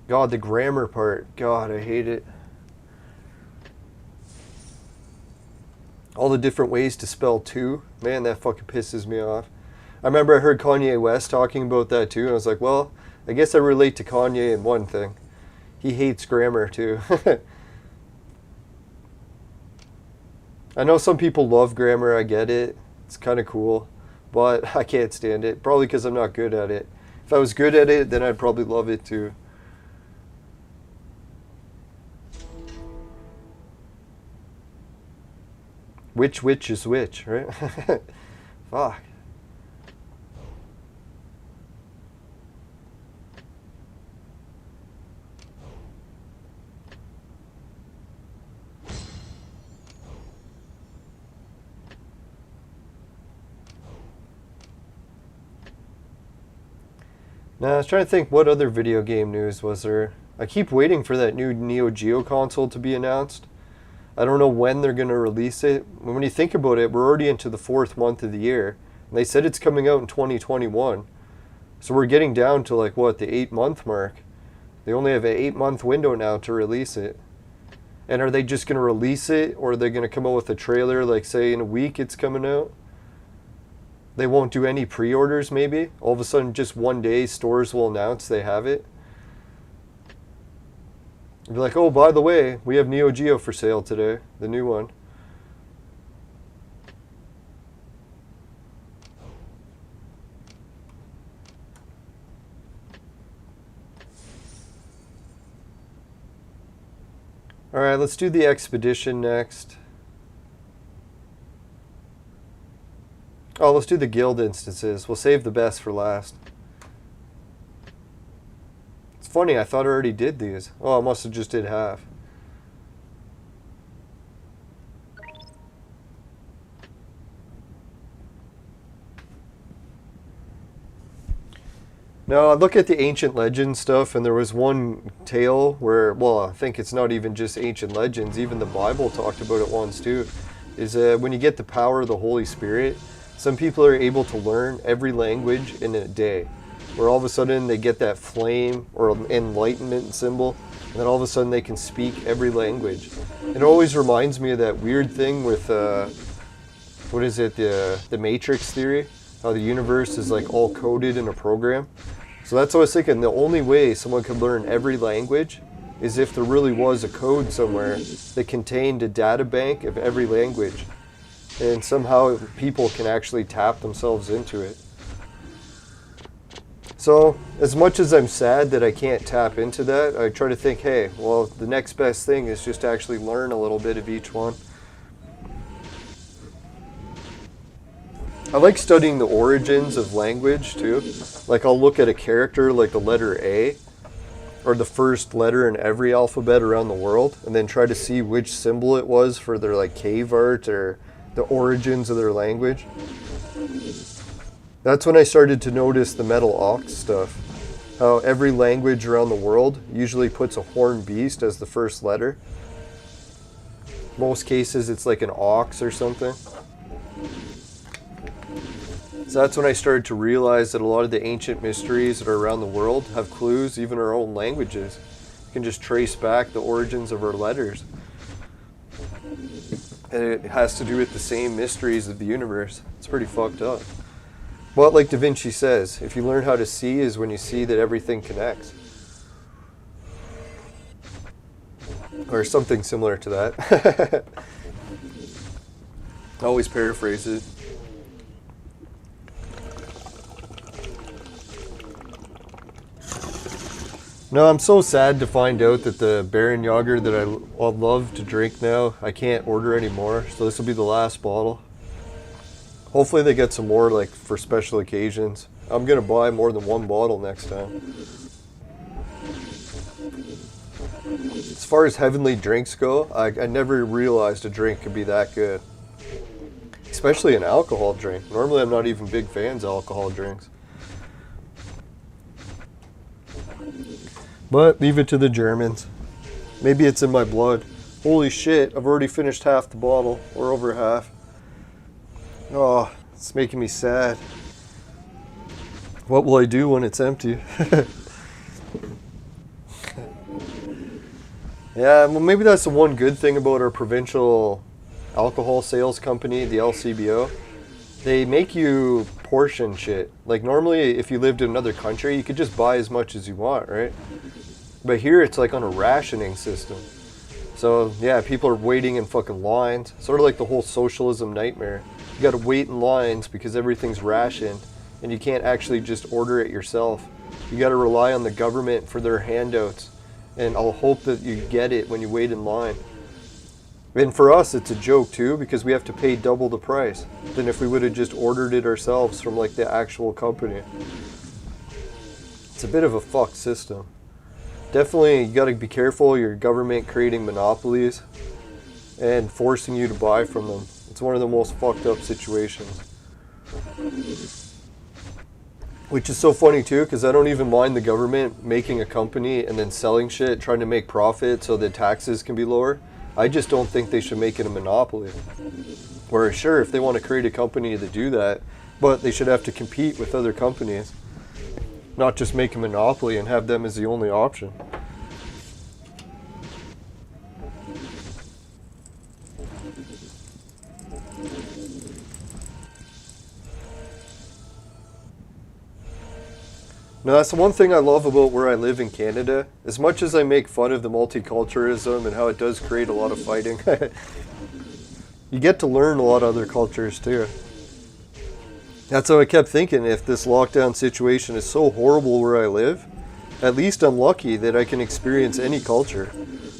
God, the grammar part. God, I hate it. All the different ways to spell to. Man, that fucking pisses me off. I remember I heard Kanye West talking about that too, and I was like, well, I guess I relate to Kanye in one thing. He hates grammar too. I know some people love grammar, I get it. It's kind of cool, but I can't stand it. Probably because I'm not good at it. If I was good at it, then I'd probably love it too. Which is which, right? Fuck. Now, I was trying to think what other video game news was there. I keep waiting for that new Neo Geo console to be announced. I don't know when they're going to release it. When you think about it, we're already into the 4th month of the year. And they said it's coming out in 2021. So we're getting down to like, what, the 8-month mark. They only have an 8-month window now to release it. And are they just going to release it, or are they going to come out with a trailer, like say in a week it's coming out? They won't do any pre-orders maybe? All of a sudden just one day stores will announce they have it? Be like, oh, by the way, we have Neo Geo for sale today, the new one. Alright, let's do the expedition next. Oh, let's do the guild instances. We'll save the best for last. It's funny, I thought I already did these. Oh, I must have just did half. Now, I look at the ancient legends stuff, and there was one tale where, well, I think it's not even just ancient legends, even the Bible talked about it once too, is when you get the power of the Holy Spirit, some people are able to learn every language in a day, where all of a sudden they get that flame or enlightenment symbol, and then all of a sudden they can speak every language. And it always reminds me of that weird thing with, what is it, the Matrix theory, how the universe is like all coded in a program. So that's what I was thinking, the only way someone could learn every language is if there really was a code somewhere that contained a data bank of every language. And somehow people can actually tap themselves into it. So, as much as I'm sad that I can't tap into that, I try to think, hey, well, the next best thing is just to actually learn a little bit of each one. I like studying the origins of language, too. Like, I'll look at a character like the letter A, or the first letter in every alphabet around the world, and then try to see which symbol it was for their, like, cave art, or the origins of their language. That's when I started to notice the metal ox stuff. How every language around the world usually puts a horned beast as the first letter. Most cases it's like an ox or something. So that's when I started to realize that a lot of the ancient mysteries that are around the world have clues, even our own languages. You can just trace back the origins of our letters. And it has to do with the same mysteries of the universe. It's pretty fucked up. But like Da Vinci says, if you learn how to see is when you see that everything connects. Or something similar to that. I always paraphrase it. No, I'm so sad to find out that the Baron Yager that I love to drink now, I can't order anymore. So this will be the last bottle. Hopefully they get some more, like, for special occasions. I'm going to buy more than one bottle next time. As far as heavenly drinks go, I never realized a drink could be that good. Especially an alcohol drink. Normally I'm not even big fans of alcohol drinks. But leave it to the Germans. Maybe it's in my blood. Holy shit, I've already finished half the bottle, or over half. Oh, it's making me sad. What will I do when it's empty? Yeah, well, maybe that's the one good thing about our provincial alcohol sales company, the LCBO. They make you portion shit. Like normally, if you lived in another country, you could just buy as much as you want, right? But here it's like on a rationing system. So yeah, people are waiting in fucking lines. Sort of like the whole socialism nightmare. You gotta wait in lines because everything's rationed and you can't actually just order it yourself. You gotta rely on the government for their handouts, and I'll hope that you get it when you wait in line. And for us it's a joke too, because we have to pay double the price than if we would have just ordered it ourselves from like the actual company. It's a bit of a fucked system. Definitely, you got to be careful your government creating monopolies and forcing you to buy from them. It's one of the most fucked up situations. Which is so funny too, because I don't even mind the government making a company and then selling shit, trying to make profit so the taxes can be lower. I just don't think they should make it a monopoly. Where sure, if they want to create a company to do that, but they should have to compete with other companies. Not just make a monopoly and have them as the only option. Now that's the one thing I love about where I live in Canada. As much as I make fun of the multiculturalism and how it does create a lot of fighting, you get to learn a lot of other cultures too. That's how I kept thinking, if this lockdown situation is so horrible where I live, at least I'm lucky that I can experience any culture.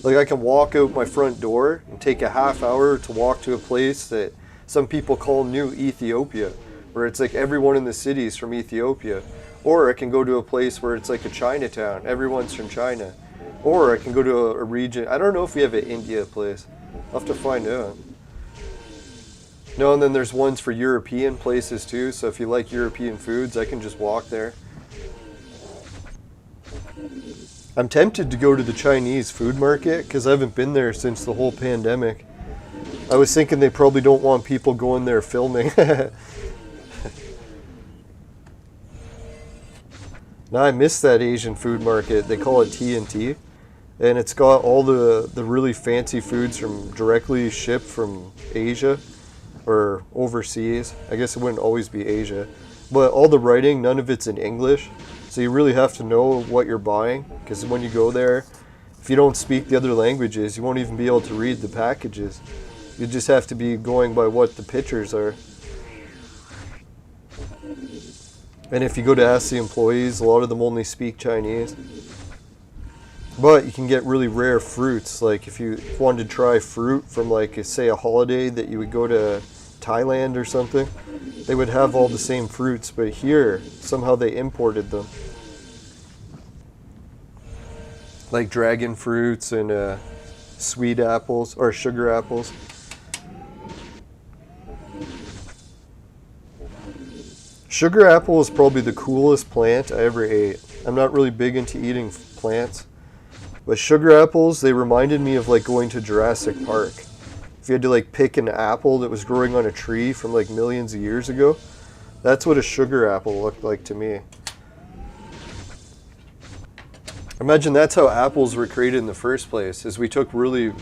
Like I can walk out my front door and take a half hour to walk to a place that some people call New Ethiopia, where it's like everyone in the city is from Ethiopia. Or I can go to a place where it's like a Chinatown, everyone's from China. Or I can go to a region, I don't know if we have an India place, I'll have to find out. No, and then there's ones for European places too, so if you like European foods, I can just walk there. I'm tempted to go to the Chinese food market, because I haven't been there since the whole pandemic. I was thinking they probably don't want people going there filming. Now I miss that Asian food market. They call it T&T, and it's got all the really fancy foods from directly shipped from Asia or overseas. I guess it wouldn't always be Asia, but all the writing, none of it's in English, so you really have to know what you're buying, because when you go there, if you don't speak the other languages, you won't even be able to read the packages. You just have to be going by what the pictures are. And if you go to ask the employees, a lot of them only speak Chinese. But you can get really rare fruits. Like if you wanted to try fruit from like, say, a holiday that you would go to Thailand or something, they would have all the same fruits. But here, somehow they imported them. Like dragon fruits and sweet apples or sugar apples. Sugar apple is probably the coolest plant I ever ate. I'm not really big into eating plants, but sugar apples, they reminded me of like going to Jurassic Park. If you had to like pick an apple that was growing on a tree from like millions of years ago, that's what a sugar apple looked like to me. Imagine that's how apples were created in the first place, is we took really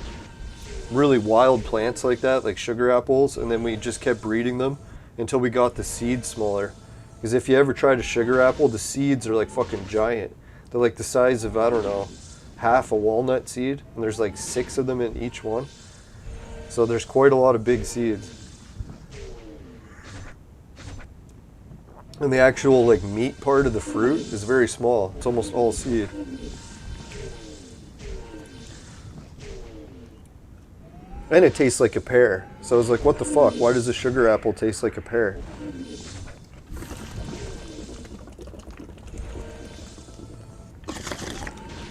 wild plants like that, like sugar apples, and then we just kept breeding them until we got the seeds smaller. Because if you ever tried a sugar apple, the seeds are like fucking giant. They're like the size of, I don't know, half a walnut seed, and there's like 6 of them in each one. So there's quite a lot of big seeds. And the actual like meat part of the fruit is very small. It's almost all seed. And it tastes like a pear. So I was like, what the fuck? Why does a sugar apple taste like a pear?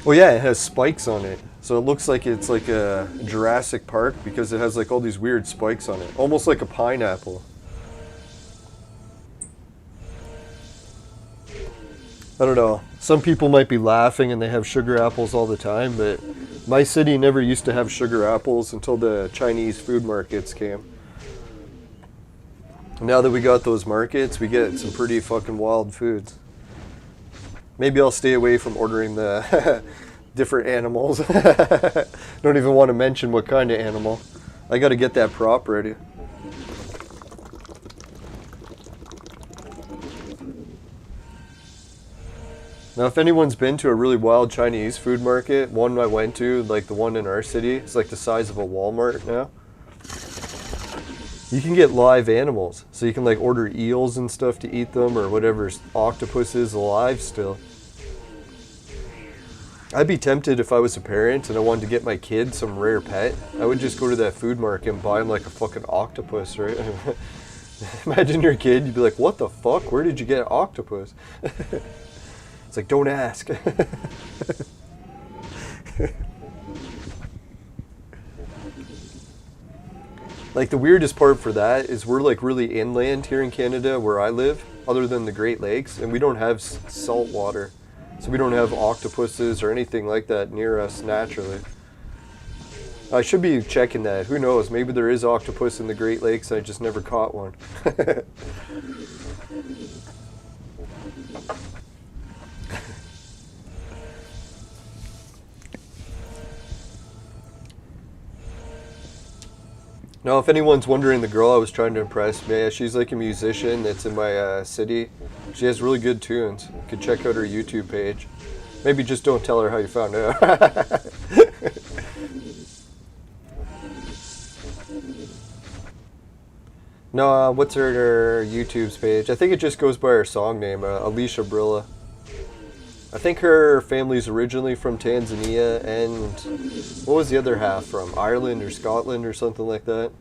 Well, yeah, it has spikes on it. So it looks like it's like a Jurassic Park because it has like all these weird spikes on it. Almost like a pineapple. I don't know. Some people might be laughing and they have sugar apples all the time, but my city never used to have sugar apples until the Chinese food markets came. Now that we got those markets, we get some pretty fucking wild foods. Maybe I'll stay away from ordering the different animals. Don't even want to mention what kind of animal. I gotta get that prop ready. Now, if anyone's been to a really wild Chinese food market, one I went to, like the one in our city, it's like the size of a Walmart now. You can get live animals, so you can like order eels and stuff to eat them, or whatever, octopuses alive still. I'd be tempted if I was a parent and I wanted to get my kid some rare pet. I would just go to that food market and buy him like a fucking octopus, right? Imagine your kid, you'd be like, what the fuck? Where did you get an octopus? It's like, don't ask. Like the weirdest part for that is we're like really inland here in Canada where I live. other than the Great Lakes, and we don't have salt water. So we don't have octopuses or anything like that near us naturally. I should be checking that. Who knows? Maybe there is octopus in the Great Lakes. I just never caught one. Now, if anyone's wondering, the girl I was trying to impress, yeah, she's like a musician that's in my city. She has really good tunes. You could check out her YouTube page. Maybe just don't tell her how you found out. No, what's her YouTube's page? I think it just goes by her song name, Alicia Brilla. I think her family's originally from Tanzania, and what was the other half from? Ireland or Scotland or something like that.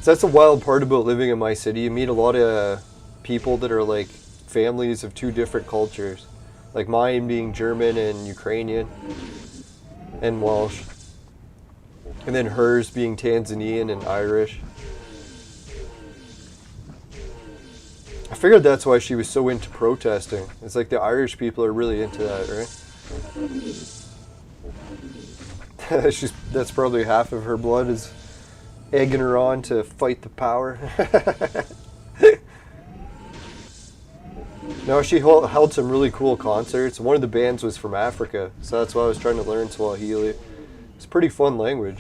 So that's the wild part about living in my city. You meet a lot of people that are like families of two different cultures. Like mine being German and Ukrainian and Welsh. And then hers being Tanzanian and Irish. I figured that's why she was so into protesting. It's like the Irish people are really into that, right? That's probably half of her blood is egging her on to fight the power. No, she held some really cool concerts. One of the bands was from Africa, so that's why I was trying to learn Swahili. It's a pretty fun language.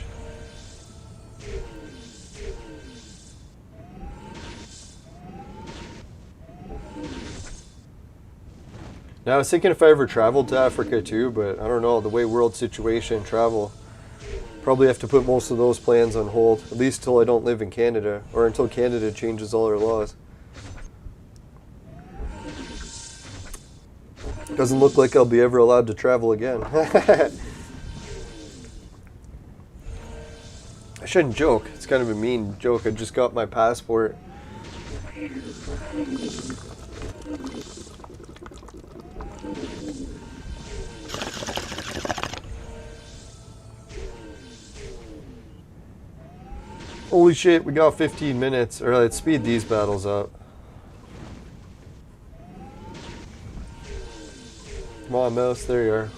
Now, I was thinking if I ever traveled to Africa too, but I don't know, the way world situation travel, probably have to put most of those plans on hold, at least till I don't live in Canada, or until Canada changes all their laws. Doesn't look like I'll be ever allowed to travel again. I shouldn't joke, it's kind of a mean joke. I just got my passport. Holy shit, we got 15 minutes. Or let's speed these battles up. Come on, mouse, there you are.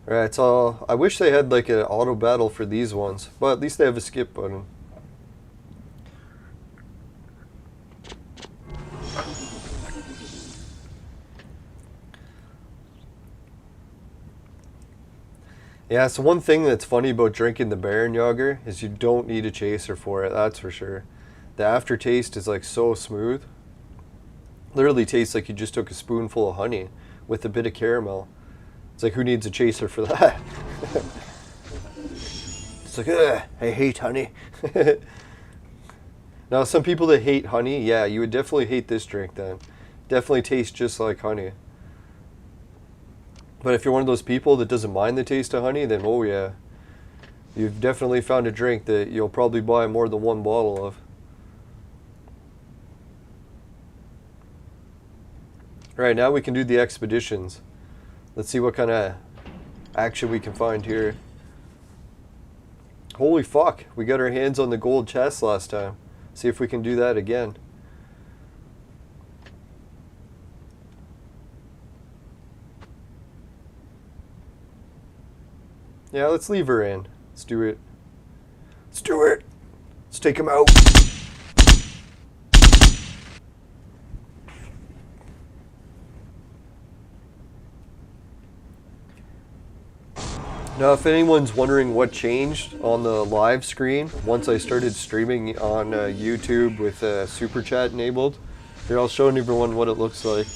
Alright, so I wish they had like an auto battle for these ones, but at least they have a skip button. Yeah, so one thing that's funny about drinking the Bärenjäger is you don't need a chaser for it, that's for sure. The aftertaste is like so smooth. Literally tastes like you just took a spoonful of honey with a bit of caramel. It's like, who needs a chaser for that? It's like, ugh, I hate honey. Now, some people that hate honey, yeah, you would definitely hate this drink then. Definitely tastes just like honey. But if you're one of those people that doesn't mind the taste of honey, then oh yeah. You've definitely found a drink that you'll probably buy more than one bottle of. Alright, now we can do the expeditions. Let's see what kind of action we can find here. Holy fuck, we got our hands on the gold chest last time. See if we can do that again. Yeah, let's leave her in. Let's do it. Let's do it. Let's take him out. Now, if anyone's wondering what changed on the live screen once I started streaming on YouTube with Super Chat enabled, here I'll show everyone what it looks like.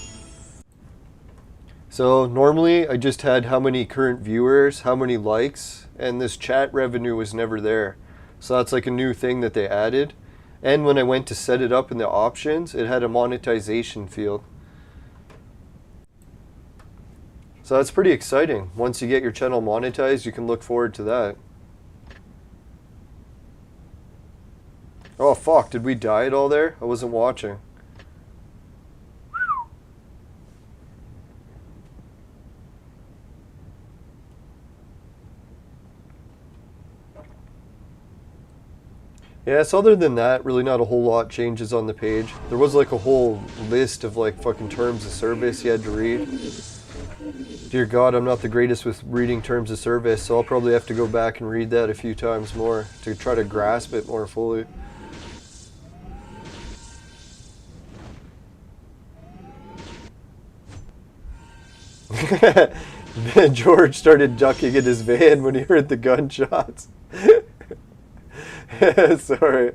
So normally I just had how many current viewers, how many likes, and this chat revenue was never there. So that's like a new thing that they added. And when I went to set it up in the options, it had a monetization field. So that's pretty exciting. Once you get your channel monetized, you can look forward to that. Oh fuck, did we die at all there? I wasn't watching. Yeah, so other than that, really not a whole lot changes on the page. There was like a whole list of like fucking terms of service you had to read. Dear God, I'm not the greatest with reading terms of service, so I'll probably have to go back and read that a few times more to try to grasp it more fully. George started ducking in his van when he heard the gunshots. Sorry.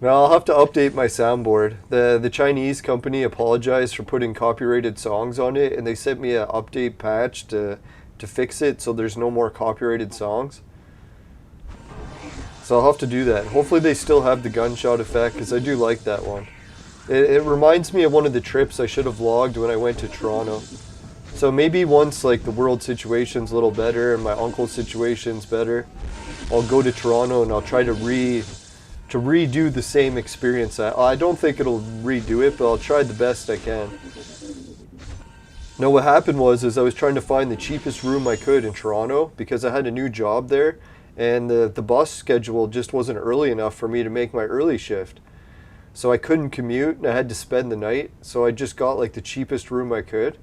Now I'll have to update my soundboard. The Chinese company apologized for putting copyrighted songs on it, and they sent me an update patch to fix it so there's no more copyrighted songs. So I'll have to do that. Hopefully they still have the gunshot effect, because I do like that one. It reminds me of one of the trips I should have vlogged when I went to Toronto. So maybe once like the world situation's a little better and my uncle's situation's better, I'll go to Toronto and I'll try to redo the same experience. I don't think it'll redo it, but I'll try the best I can. Now what happened was I was trying to find the cheapest room I could in Toronto because I had a new job there, and the bus schedule just wasn't early enough for me to make my early shift. So I couldn't commute and I had to spend the night, so I just got like the cheapest room I could,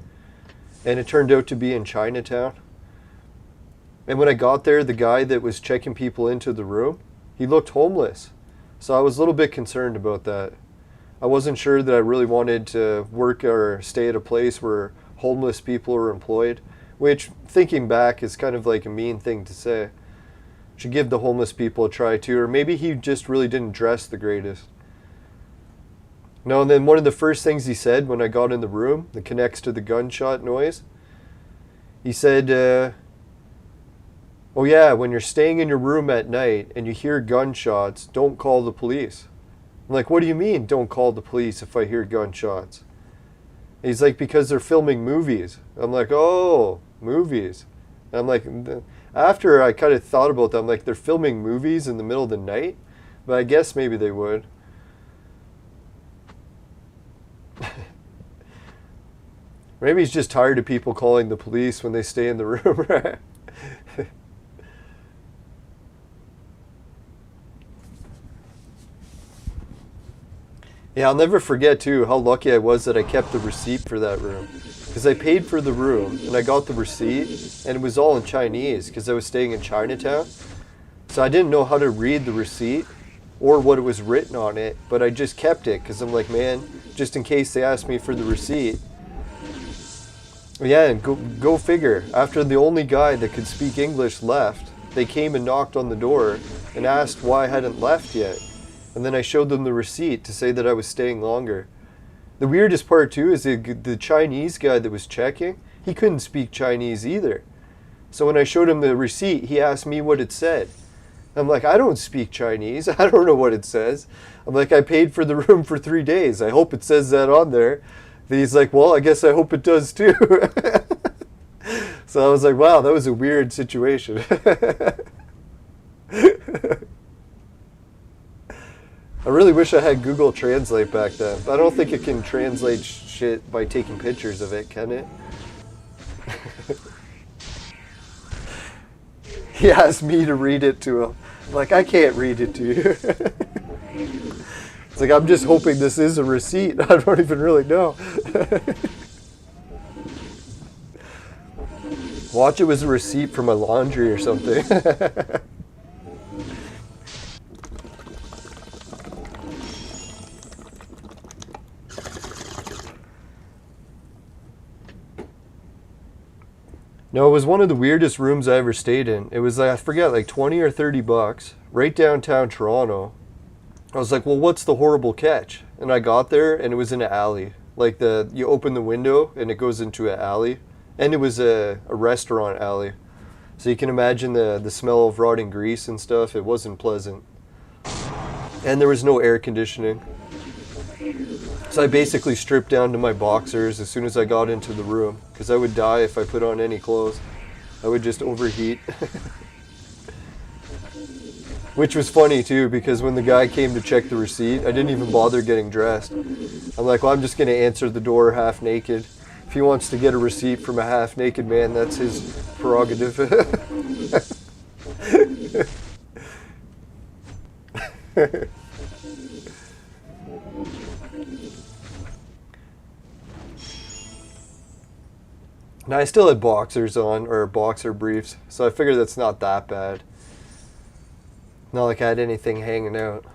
and it turned out to be in Chinatown. And when I got there, the guy that was checking people into the room, he looked homeless. So I was a little bit concerned about that. I wasn't sure that I really wanted to work or stay at a place where homeless people are employed, which, thinking back, is kind of like a mean thing to say. Should give the homeless people a try too, or maybe he just really didn't dress the greatest. No, and then one of the first things he said when I got in the room that connects to the gunshot noise, he said, oh yeah, when you're staying in your room at night and you hear gunshots, don't call the police. I'm like, what do you mean, don't call the police if I hear gunshots? He's like, because they're filming movies. I'm like, oh, movies. And I'm like, after I kind of thought about that, I'm like, they're filming movies in the middle of the night? But I guess maybe they would. Maybe he's just tired of people calling the police when they stay in the room, right? Yeah, I'll never forget too how lucky I was that I kept the receipt for that room. Because I paid for the room and I got the receipt and it was all in Chinese because I was staying in Chinatown. So I didn't know how to read the receipt or what it was written on it, but I just kept it because I'm like, man, just in case they ask me for the receipt. Yeah, and go figure. After the only guy that could speak English left, they came and knocked on the door and asked why I hadn't left yet. And then I showed them the receipt to say that I was staying longer. The weirdest part too is the Chinese guy that was checking, he couldn't speak Chinese either. So when I showed him the receipt, he asked me what it said. I'm like, I don't speak Chinese. I don't know what it says. I'm like, I paid for the room for 3 days. I hope it says that on there. And he's like, well, I guess I hope it does too. So I was like, wow, that was a weird situation. I really wish I had Google Translate back then. But I don't think it can translate shit by taking pictures of it, can it? He asked me to read it to him. I'm like, I can't read it to you. It's like, I'm just hoping this is a receipt. I don't even really know. Watch, it was a receipt for my laundry or something. No, it was one of the weirdest rooms I ever stayed in. It was, I forget, like 20 or 30 bucks, right downtown Toronto. I was like, well, what's the horrible catch? And I got there and it was in an alley. Like you open the window and it goes into an alley. And it was a restaurant alley. So you can imagine the smell of rotting grease and stuff. It wasn't pleasant. And there was no air conditioning. So I basically stripped down to my boxers as soon as I got into the room, because I would die if I put on any clothes. I would just overheat. Which was funny too, because when the guy came to check the receipt, I didn't even bother getting dressed. I'm like, well, I'm just going to answer the door half naked. If he wants to get a receipt from a half naked man, that's his prerogative. Now, I still had boxers on, or boxer briefs, so I figured that's not that bad. Not like I had anything hanging out.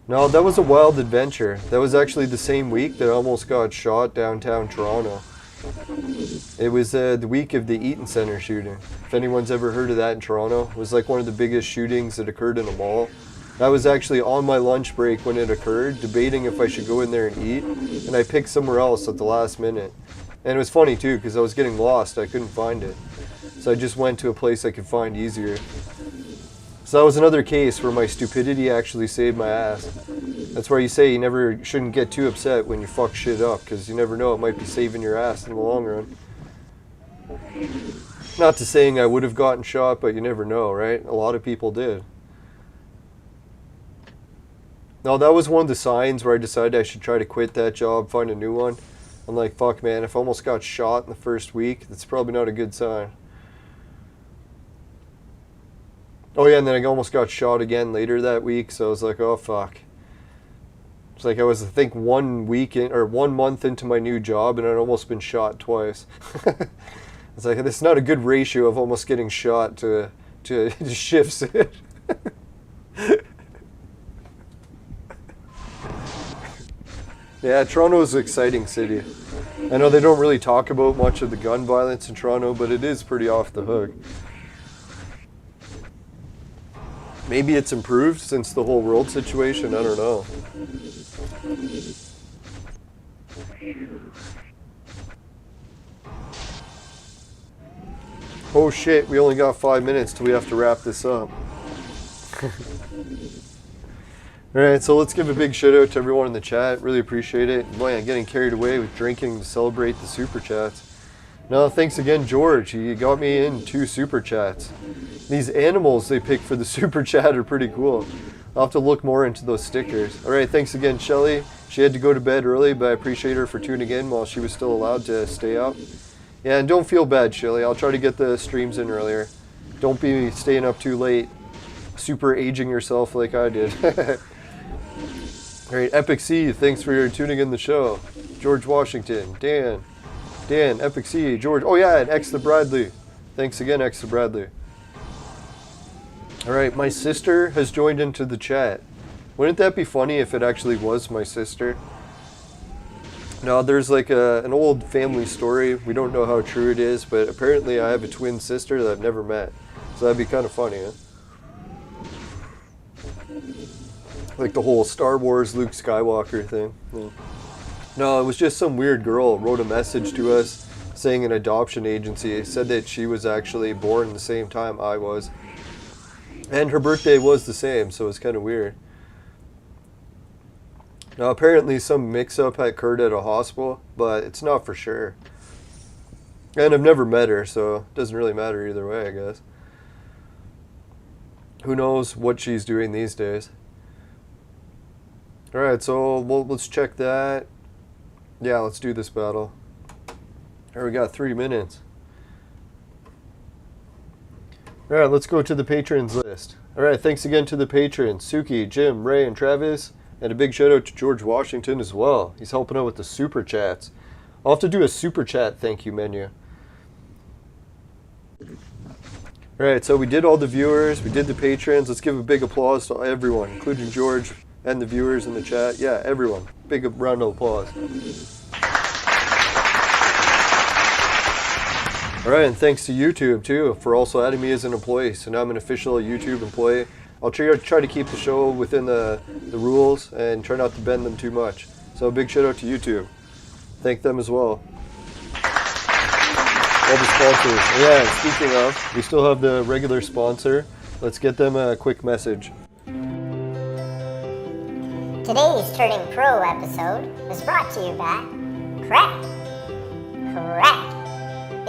No, that was a wild adventure. That was actually the same week that I almost got shot downtown Toronto. It was the week of the Eaton Centre shooting. If anyone's ever heard of that in Toronto, it was like one of the biggest shootings that occurred in a mall. I was actually on my lunch break when it occurred, debating if I should go in there and eat, and I picked somewhere else at the last minute. And it was funny too, because I was getting lost. I couldn't find it. So I just went to a place I could find easier. So that was another case where my stupidity actually saved my ass. That's why you say you never shouldn't get too upset when you fuck shit up, because you never know, it might be saving your ass in the long run. Not to saying I would have gotten shot, but you never know, right? A lot of people did. No, that was one of the signs where I decided I should try to quit that job, find a new one. I'm like, fuck man, if I almost got shot in the first week, that's probably not a good sign. Oh yeah, and then I almost got shot again later that week, so I was like, oh fuck. It's like I was, I think, 1 week in, or 1 month into my new job, and I'd almost been shot twice. It's like, it's not a good ratio of almost getting shot to shifts it. Yeah, Toronto is an exciting city. I know they don't really talk about much of the gun violence in Toronto, but it is pretty off the hook. Maybe it's improved since the whole world situation, I don't know. Oh shit, we only got 5 minutes till we have to wrap this up. Alright, so let's give a big shout out to everyone in the chat. Really appreciate it. Boy, I'm getting carried away with drinking to celebrate the super chats. No, thanks again, George. He got me in 2 super chats. These animals they pick for the super chat are pretty cool. I'll have to look more into those stickers. Alright, thanks again, Shelly. She had to go to bed early, but I appreciate her for tuning in while she was still allowed to stay up. Yeah, and don't feel bad, Shelly. I'll try to get the streams in earlier. Don't be staying up too late, super aging yourself like I did. Alright, Epic C, thanks for tuning in the show. George Washington, Dan, Epic C, George. Oh yeah, and X the Bradley. Thanks again, X the Bradley. Alright, my sister has joined into the chat. Wouldn't that be funny if it actually was my sister? No, there's like an old family story. We don't know how true it is, but apparently I have a twin sister that I've never met. So that'd be kind of funny, huh? Like the whole Star Wars Luke Skywalker thing. Yeah. No, it was just some weird girl wrote a message to us saying an adoption agency said that she was actually born the same time I was. And her birthday was the same, so it's kind of weird. Now apparently some mix-up had occurred at a hospital, but it's not for sure. And I've never met her, so it doesn't really matter either way, I guess. Who knows what she's doing these days. Alright, so let's check that. Yeah, let's do this battle. Here we got 3 minutes. Alright, let's go to the patrons list. Alright, thanks again to the patrons. Suki, Jim, Ray, and Travis. And a big shout out to George Washington as well. He's helping out with the super chats. I'll have to do a super chat thank you menu. Alright, so we did all the viewers, we did the patrons. Let's give a big applause to everyone, including George and the viewers in the chat. Yeah, everyone. Big round of applause. Alright, and thanks to YouTube too for also adding me as an employee. So now I'm an official YouTube employee. I'll try to keep the show within the rules and try not to bend them too much. So a big shout out to YouTube. Thank them as well. All the sponsors. Yeah, speaking of, we still have the regular sponsor. Let's get them a quick message. Today's Turning Pro episode is brought to you by Crack. Crack.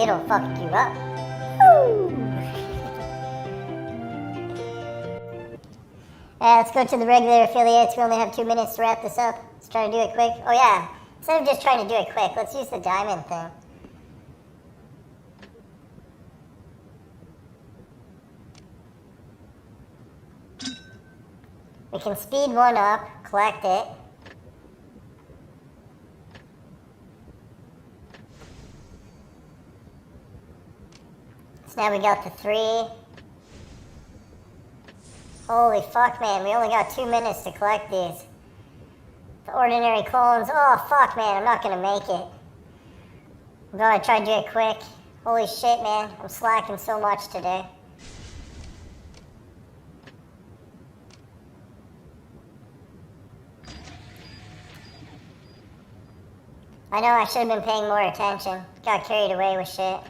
It'll fuck you up. Woo! Let's go to the regular affiliates. We only have 2 minutes to wrap this up. Let's try to do it quick. Oh yeah, instead of just trying to do it quick, let's use the diamond thing. We can speed one up, collect it. So now we got the 3. Holy fuck, man, we only got 2 minutes to collect these. The ordinary cones, oh fuck, man, I'm not gonna make it. I'm gonna try to do it quick. Holy shit, man, I'm slacking so much today. I know I should have been paying more attention. Got carried away with shit.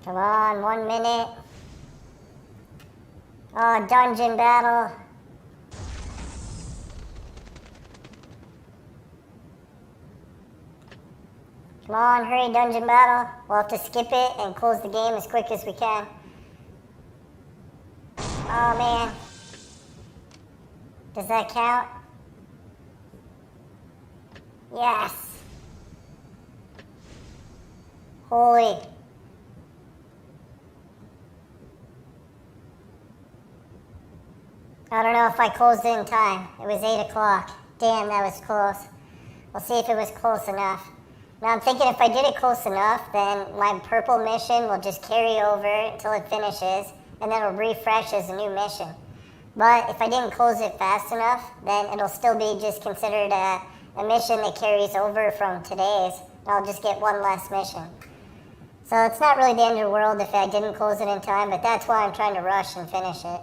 Come on, 1 minute. Oh, dungeon battle. Come on, hurry, dungeon battle. We'll have to skip it and close the game as quick as we can. Oh, man. Does that count? Yes. Holy. I don't know if I closed it in time. It was 8 o'clock. Damn, that was close. We'll see if it was close enough. Now I'm thinking if I did it close enough, then my purple mission will just carry over until it finishes, and then it'll refresh as a new mission. But if I didn't close it fast enough, then it'll still be just considered a mission that carries over from today's, and I'll just get one less mission. So it's not really the end of the world if I didn't close it in time, but that's why I'm trying to rush and finish it.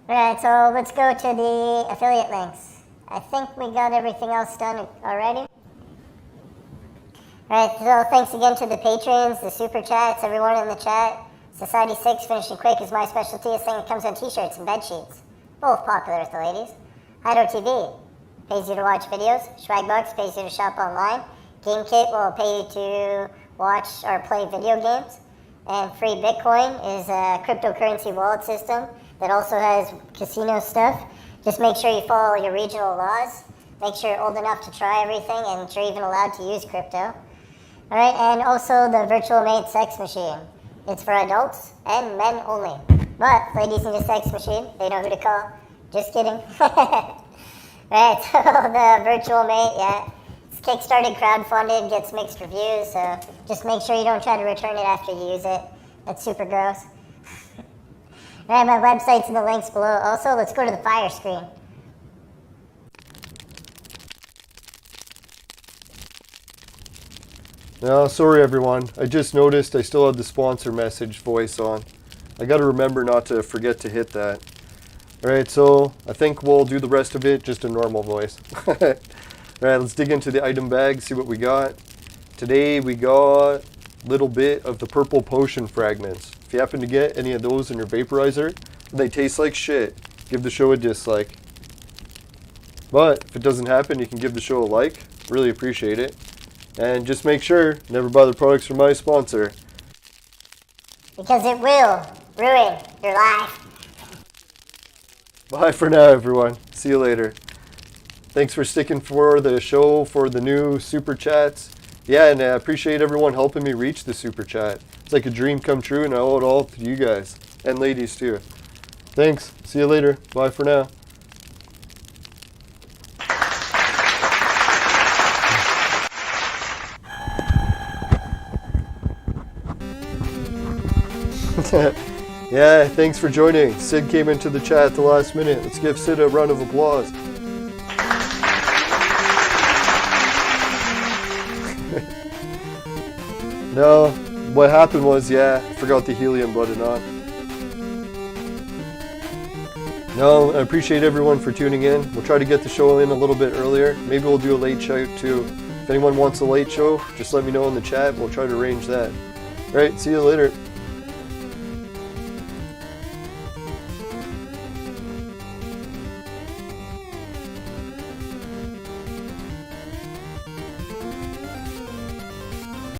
Alright, so let's go to the affiliate links. I think we got everything else done already. Alright, so thanks again to the patrons, the super chats, everyone in the chat. Society 6, finishing quick is my specialty. This thing comes on t-shirts and bed sheets. Both popular with the ladies. Hido TV pays you to watch videos. Swagbucks pays you to shop online. GameKit will pay you to watch or play video games. And Free Bitcoin is a cryptocurrency wallet system that also has casino stuff. Just make sure you follow your regional laws. Make sure you're old enough to try everything and you're even allowed to use crypto. Alright, and also the Virtual Mate Sex Machine. It's for adults and men only. But ladies in the sex machine, they know who to call. Just kidding. Right, so the Virtual Mate, yeah. It's Kickstarted, crowdfunded, gets mixed reviews, so just make sure you don't try to return it after you use it. That's super gross. Alright, my website's in the links below. Also, let's go to the fire screen. No, sorry everyone. I just noticed I still had the sponsor message voice on. I gotta remember not to forget to hit that. Alright, so I think we'll do the rest of it just a normal voice. Alright, let's dig into the item bag, see what we got. Today we got a little bit of the purple potion fragments. If you happen to get any of those in your vaporizer and they taste like shit, give the show a dislike. But if it doesn't happen, you can give the show a like. Really appreciate it. And just make sure, never buy the products from my sponsor. Because it will ruin your life. Bye for now, everyone. See you later. Thanks for sticking for the show, for the new super chats. Yeah, and I appreciate everyone helping me reach the super chat. It's like a dream come true, and I owe it all to you guys. And ladies, too. Thanks. See you later. Bye for now. Yeah, thanks for joining. Sid came into the chat at the last minute. Let's give Sid a round of applause. No, what happened was, yeah, I forgot the helium button on. No, I appreciate everyone for tuning in. We'll try to get the show in a little bit earlier. Maybe we'll do a late show too. If anyone wants a late show, just let me know in the chat. We'll try to arrange that. All right, see you later.